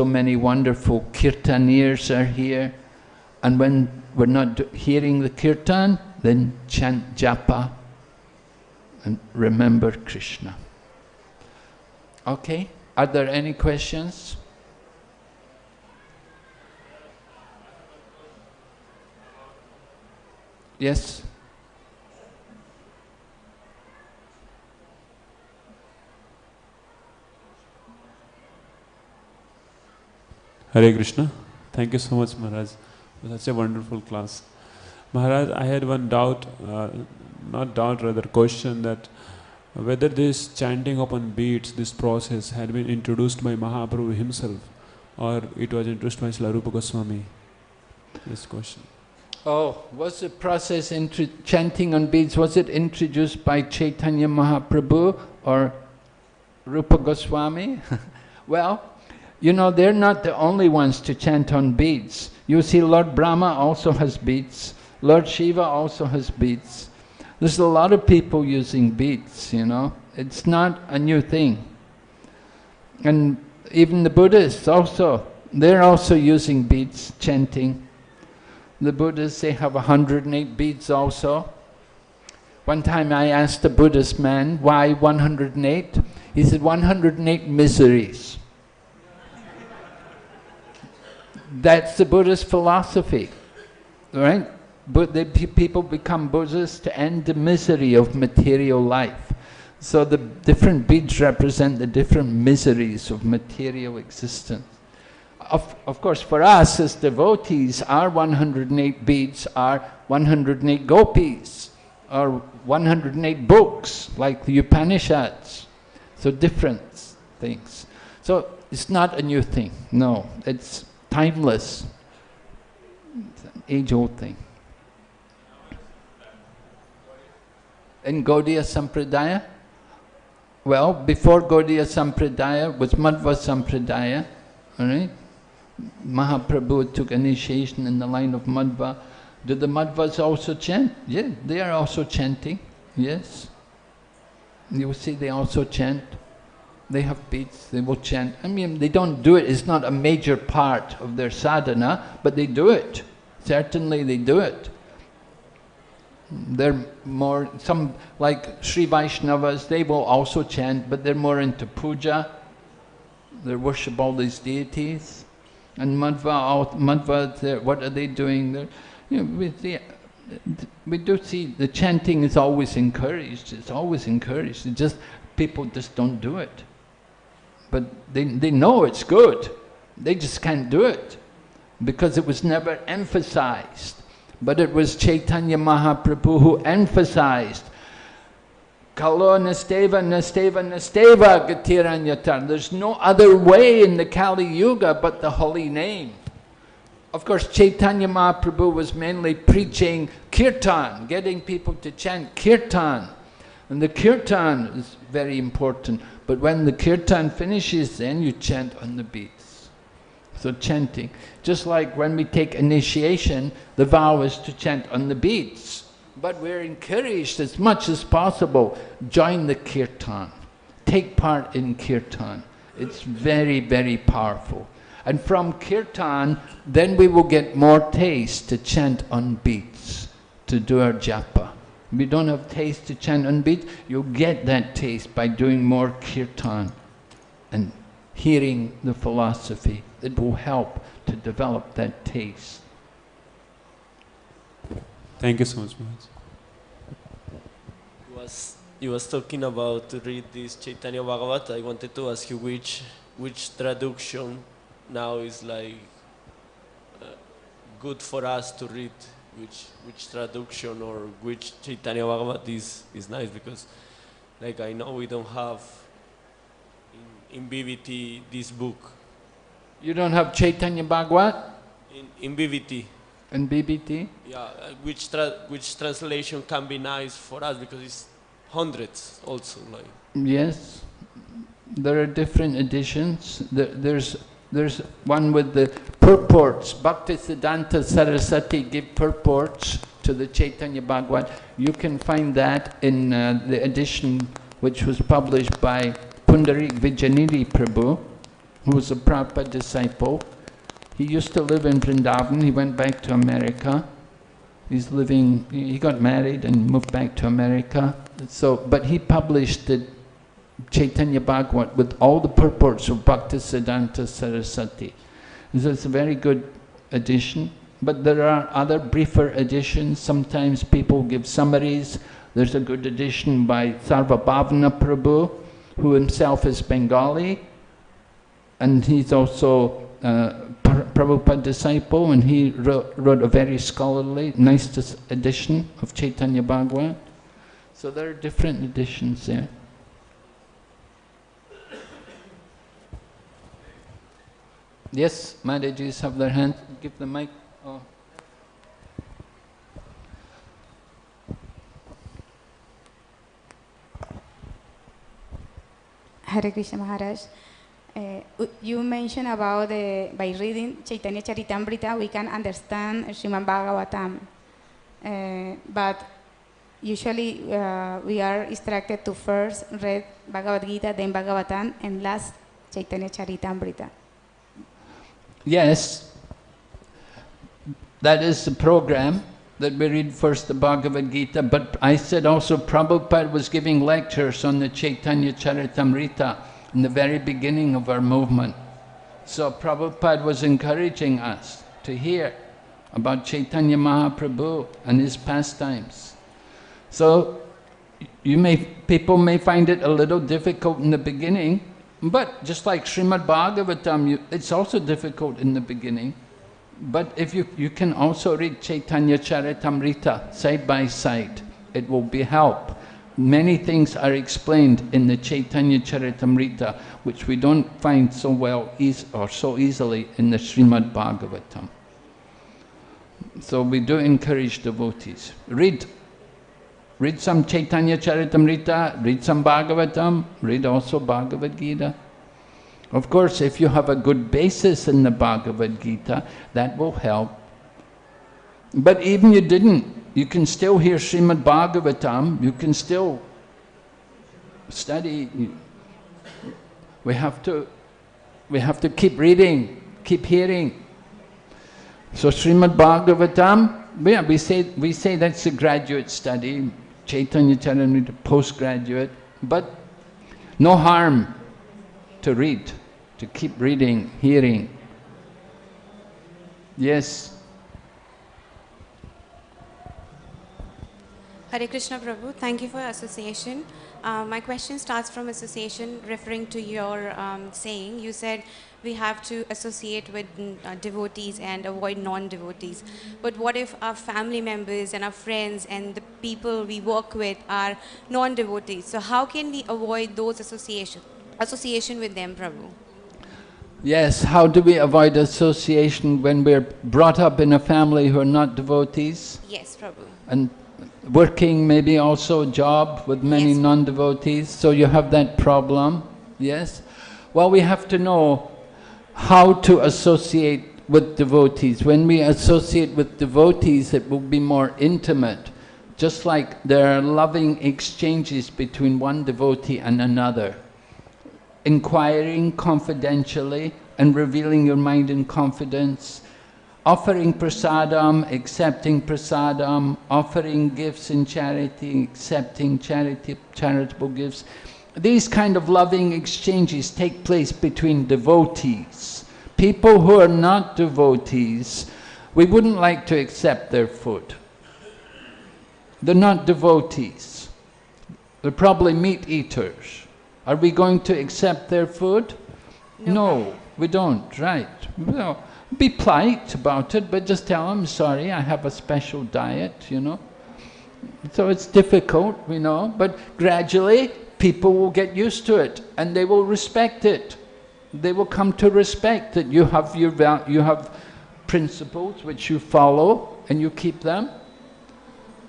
many wonderful kirtaniers are here. And when we're not hearing the kirtan, then chant japa and remember Krishna. Okay, are there any questions? Yes? Hare Krishna. Thank you so much, Maharaj, for such a wonderful class. Maharaj, I had one doubt, not doubt, rather question, that whether this chanting upon beats, this process had been introduced by Mahaprabhu himself, or it was introduced by Srila Rupa Goswami. This question. Oh, was the process chanting on beads, was it introduced by Caitanya Mahaprabhu or Rupa Goswami? Well, you know, they're not the only ones to chant on beads. You see, Lord Brahma also has beads. Lord Shiva also has beads. There's a lot of people using beads, you know. It's not a new thing. And even the Buddhists also, they're also using beads, chanting. The Buddhists, they have 108 beads also. One time I asked a Buddhist man, why 108? He said, 108 miseries. That's the Buddhist philosophy, right? But people become Buddhists to end the misery of material life. So the different beads represent the different miseries of material existence. Of course, for us as devotees, our 108 beads are 108 gopis, or 108 books, like the Upanishads. So different things. So it's not a new thing, no. It's timeless. It's an age-old thing. In Gaudiya Sampradaya, Well, before Gaudiya Sampradaya was Madhva Sampradaya, all right? Mahaprabhu took initiation in the line of Madhva. Do the Madhvas also chant? Yeah, they are also chanting, yes. You will see they also chant. They have beats, they will chant. I mean, they don't do it, it's not a major part of their sadhana, but they do it. Certainly they do it. They're more, some like Sri Vaishnavas, they will also chant, but they're more into they worship all these deities. And Madhva, what are they doing? You know, we do see the chanting is always encouraged, it's always encouraged, it's just people just don't do it. But they know it's good, they just can't do it, because it was never emphasized. But it was Caitanya Mahaprabhu who emphasized, Kalo nasteva, nasteva, nasteva gatiranyatar. There's no other way in the Kali Yuga but the holy name. Of course, Caitanya Mahaprabhu was mainly preaching kirtan, getting people to chant kirtan. And the kirtan is very important. But when the kirtan finishes, then you chant on the beats. So chanting. Just like when we take initiation, the vow is to chant on the beats. But we're encouraged as much as possible, join the kirtan. Take part in kirtan. It's very, very powerful. And from kirtan, then we will get more taste to chant on beats, to do our japa. If you don't have taste to chant on beats, you'll get that taste by doing more kirtan and hearing the philosophy. It will help to develop that taste. Thank you so much, Maharaj. You was talking about to read this Chaitanya Bhagavat. I wanted to ask you which traduction now is like good for us to read. Which traduction or which Chaitanya Bhagavat is nice, because like I know we don't have in BBT this book. You don't have Chaitanya Bhagavat? In BBT. In BBT? Yeah, which translation can be nice for us, because it's hundreds also. Like. Yes, there are different editions. There's one with the purports. Bhaktisiddhanta Saraswati give purports to the Chaitanya Bhagavat. You can find that in the edition which was published by Pundarik Vijayanidhi Prabhu, who was a Prabhupada disciple. He used to live in Vrindavan. He went back to America. He got married and moved back to America. So, but he published the Chaitanya Bhagavat with all the purports of Bhaktisiddhanta Saraswati. So it's a very good edition. But there are other briefer editions. Sometimes people give summaries. There's a good edition by Sarvabhavana Prabhu, who himself is Bengali, and he's also Prabhupada disciple, and he wrote a very scholarly, nice edition of Chaitanya Bhagavat. So there are different editions there. Yes, Madhajis have their hands. Give the mic. Oh. Hare Krishna Maharaj. You mentioned about by reading Chaitanya Charitamrita we can understand Srimad Bhagavatam, but usually we are instructed to first read Bhagavad Gita, then Bhagavatam, and last Chaitanya Charitamrita. Yes, that is the program, that we read first the Bhagavad Gita, but I said also Prabhupada was giving lectures on the Chaitanya Charitamrita in the very beginning of our movement. So Prabhupada was encouraging us to hear about Chaitanya Mahaprabhu and his pastimes. So people may find it a little difficult in the beginning, but just like Srimad Bhagavatam, it's also difficult in the beginning. But if you can also read Chaitanya Charitamrita side by side, it will be help. Many things are explained in the Chaitanya Charitamrita, which we don't find so well or so easily in the Srimad Bhagavatam. So we do encourage devotees. Read Read some Caitanya Charitamrita, read some Bhagavatam, read also Bhagavad Gita. Of course, if you have a good basis in the Bhagavad Gita, that will help. But even you didn't, you can still hear Srimad Bhagavatam, you can still study. We have to keep reading, keep hearing. So Srimad Bhagavatam, yeah, we say that's a graduate study, Caitanya Charitamrita postgraduate, but no harm to read, to keep reading, hearing. Yes. Hare Krishna Prabhu, thank you for your association. My question starts from association, referring to your saying. You said we have to associate with devotees and avoid non-devotees. But what if our family members and our friends and the people we work with are non-devotees? So how can we avoid those association with them, Prabhu? Yes, how do we avoid association when we're brought up in a family who are not devotees? Yes, Prabhu. And working maybe also a job with many Yes. non-devotees, so you have that problem, yes? Well, we have to know how to associate with devotees. When we associate with devotees, it will be more intimate, just like there are loving exchanges between one devotee and another. Inquiring confidentially and revealing your mind in confidence, offering prasadam, accepting prasadam, offering gifts in charity, accepting charitable gifts. These kind of loving exchanges take place between devotees. People who are not devotees, we wouldn't like to accept their food. They're not devotees. They're probably meat eaters. Are we going to accept their food? No, we don't, right. Well, be polite about it, but just tell them, sorry, I have a special diet, you know. So it's difficult, we know, but gradually people will get used to it and they will respect it. They will come to respect that you have principles which you follow and you keep them.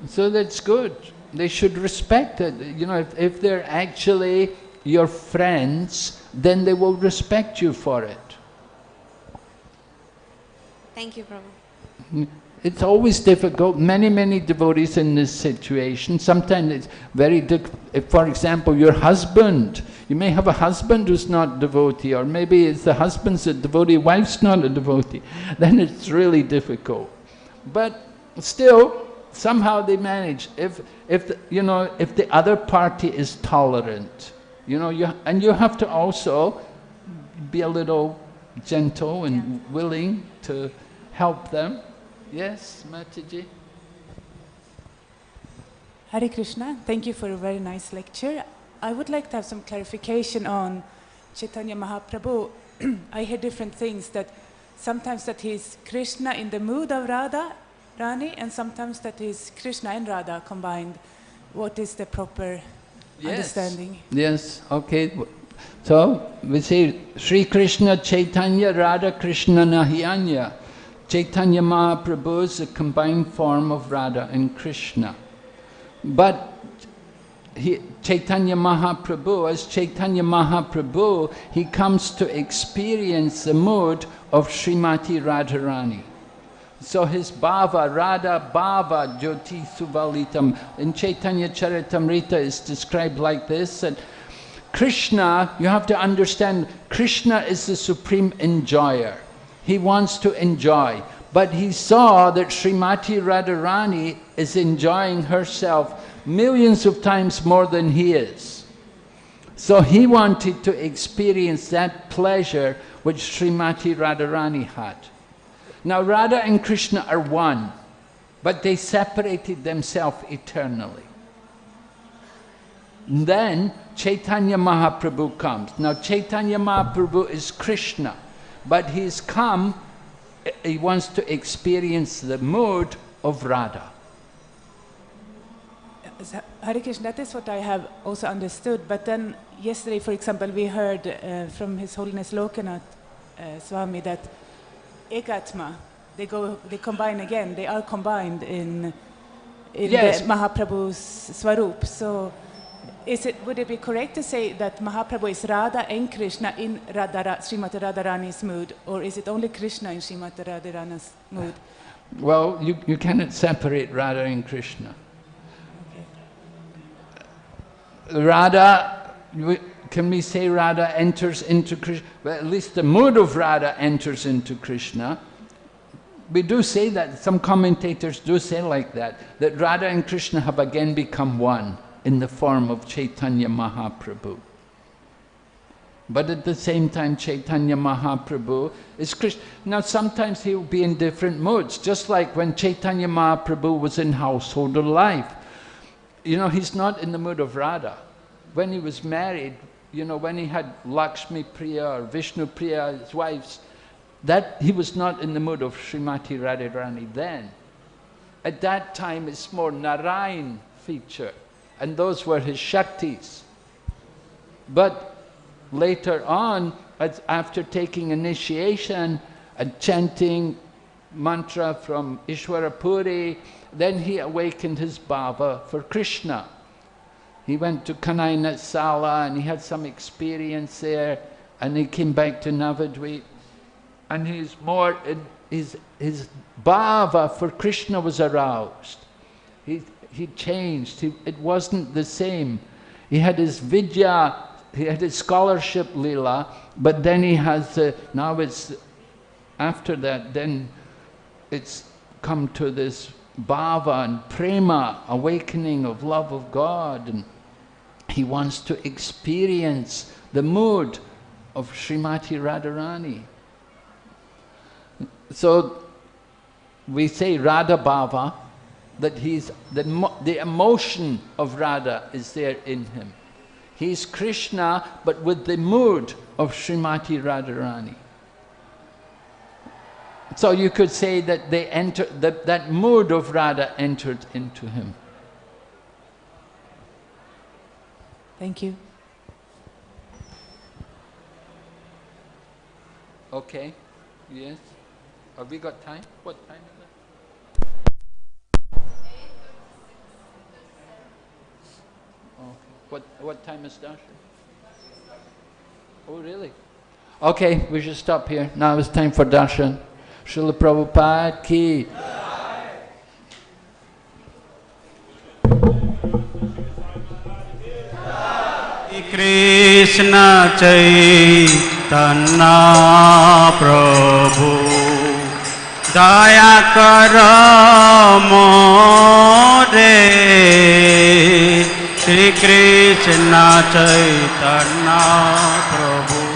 So that's good. They should respect it. You know, if they're actually your friends, then they will respect you for it. Thank you, Prabhu. It's always difficult. Many devotees in this situation. Sometimes it's very difficult. For example, your husband. You may have a husband who's not devotee, or maybe it's the husband's a devotee, wife's not a devotee. Then it's really difficult. But still, somehow they manage. If the other party is tolerant, you have to also be a little gentle and willing to help them. Yes, Mataji? Hare Krishna, thank you for a very nice lecture. I would like to have some clarification on Chaitanya Mahaprabhu. I hear different things, that sometimes that he's Krishna in the mood of Radha Rani, and sometimes that he's Krishna and Radha combined. What is the proper understanding? Yes, okay. So we say Sri Krishna Chaitanya Radha Krishna Nahyanya. Chaitanya Mahaprabhu is a combined form of Radha and Krishna. But Chaitanya Mahaprabhu, he comes to experience the mood of Srimati Radharani. So his bhava, Radha bhava jyoti suvalitam, in Caitanya Charitamrita is described like this, that Krishna, you have to understand, Krishna is the supreme enjoyer. He wants to enjoy. But he saw that Srimati Radharani is enjoying herself millions of times more than he is. So he wanted to experience that pleasure which Srimati Radharani had. Now Radha and Krishna are one, but they separated themselves eternally. Then Chaitanya Mahaprabhu comes. Now Chaitanya Mahaprabhu is Krishna, but he's come, he wants to experience the mood of Radha. Hare Krishna, that is what I have also understood. But then yesterday, for example, we heard from His Holiness Lokanath Swami that Ekatma, they combine again. They are combined in in Yes. the Mahaprabhu's Swarup. So would it be correct to say that Mahaprabhu is Radha and Krishna in Srimati Radharani's mood, or is it only Krishna in Srimati Radharani's mood? Well, you cannot separate Radha and Krishna. Okay. Radha, can we say Radha enters into Krishna? Well, at least the mood of Radha enters into Krishna. We do say that, some commentators do say like that Radha and Krishna have again become one in the form of Caitanya Mahaprabhu. But at the same time, Caitanya Mahaprabhu is Krishna. Now sometimes he will be in different moods, just like when Caitanya Mahaprabhu was in householder life. You know, he's not in the mood of Radha. When he was married, you know, when he had Lakshmi Priya or Vishnu Priya, his wives, that he was not in the mood of Srimati Radharani then. At that time, it's more Narayan feature, and those were his Shaktis. But later on, after taking initiation and chanting mantra from Ishwara Puri, then he awakened his bhava for Krishna. He went to Kanai Sala and he had some experience there, and he came back to Navadvip, and his bhava for Krishna was aroused. He changed. It wasn't the same. He had his vidya, he had his scholarship lila, but then he has now it's after that. Then it's come to this bhava and prema, awakening of love of God, and he wants to experience the mood of Srimati Radharani. So we say Radha Bhava, that he's the emotion of Radha is there in him. He's Krishna, but with the mood of Srimati Radharani. So you could say that that mood of Radha entered into him. Thank you. Okay. Yes. Have we got time? What time is it? Okay. What time is darshan? Oh, really? Okay, we should stop here. Now it's time for darshan. Srila Prabhupada ki. Krishna Chaitanya Prabhu Daya karo more Shri Krishna Chaitanya Prabhu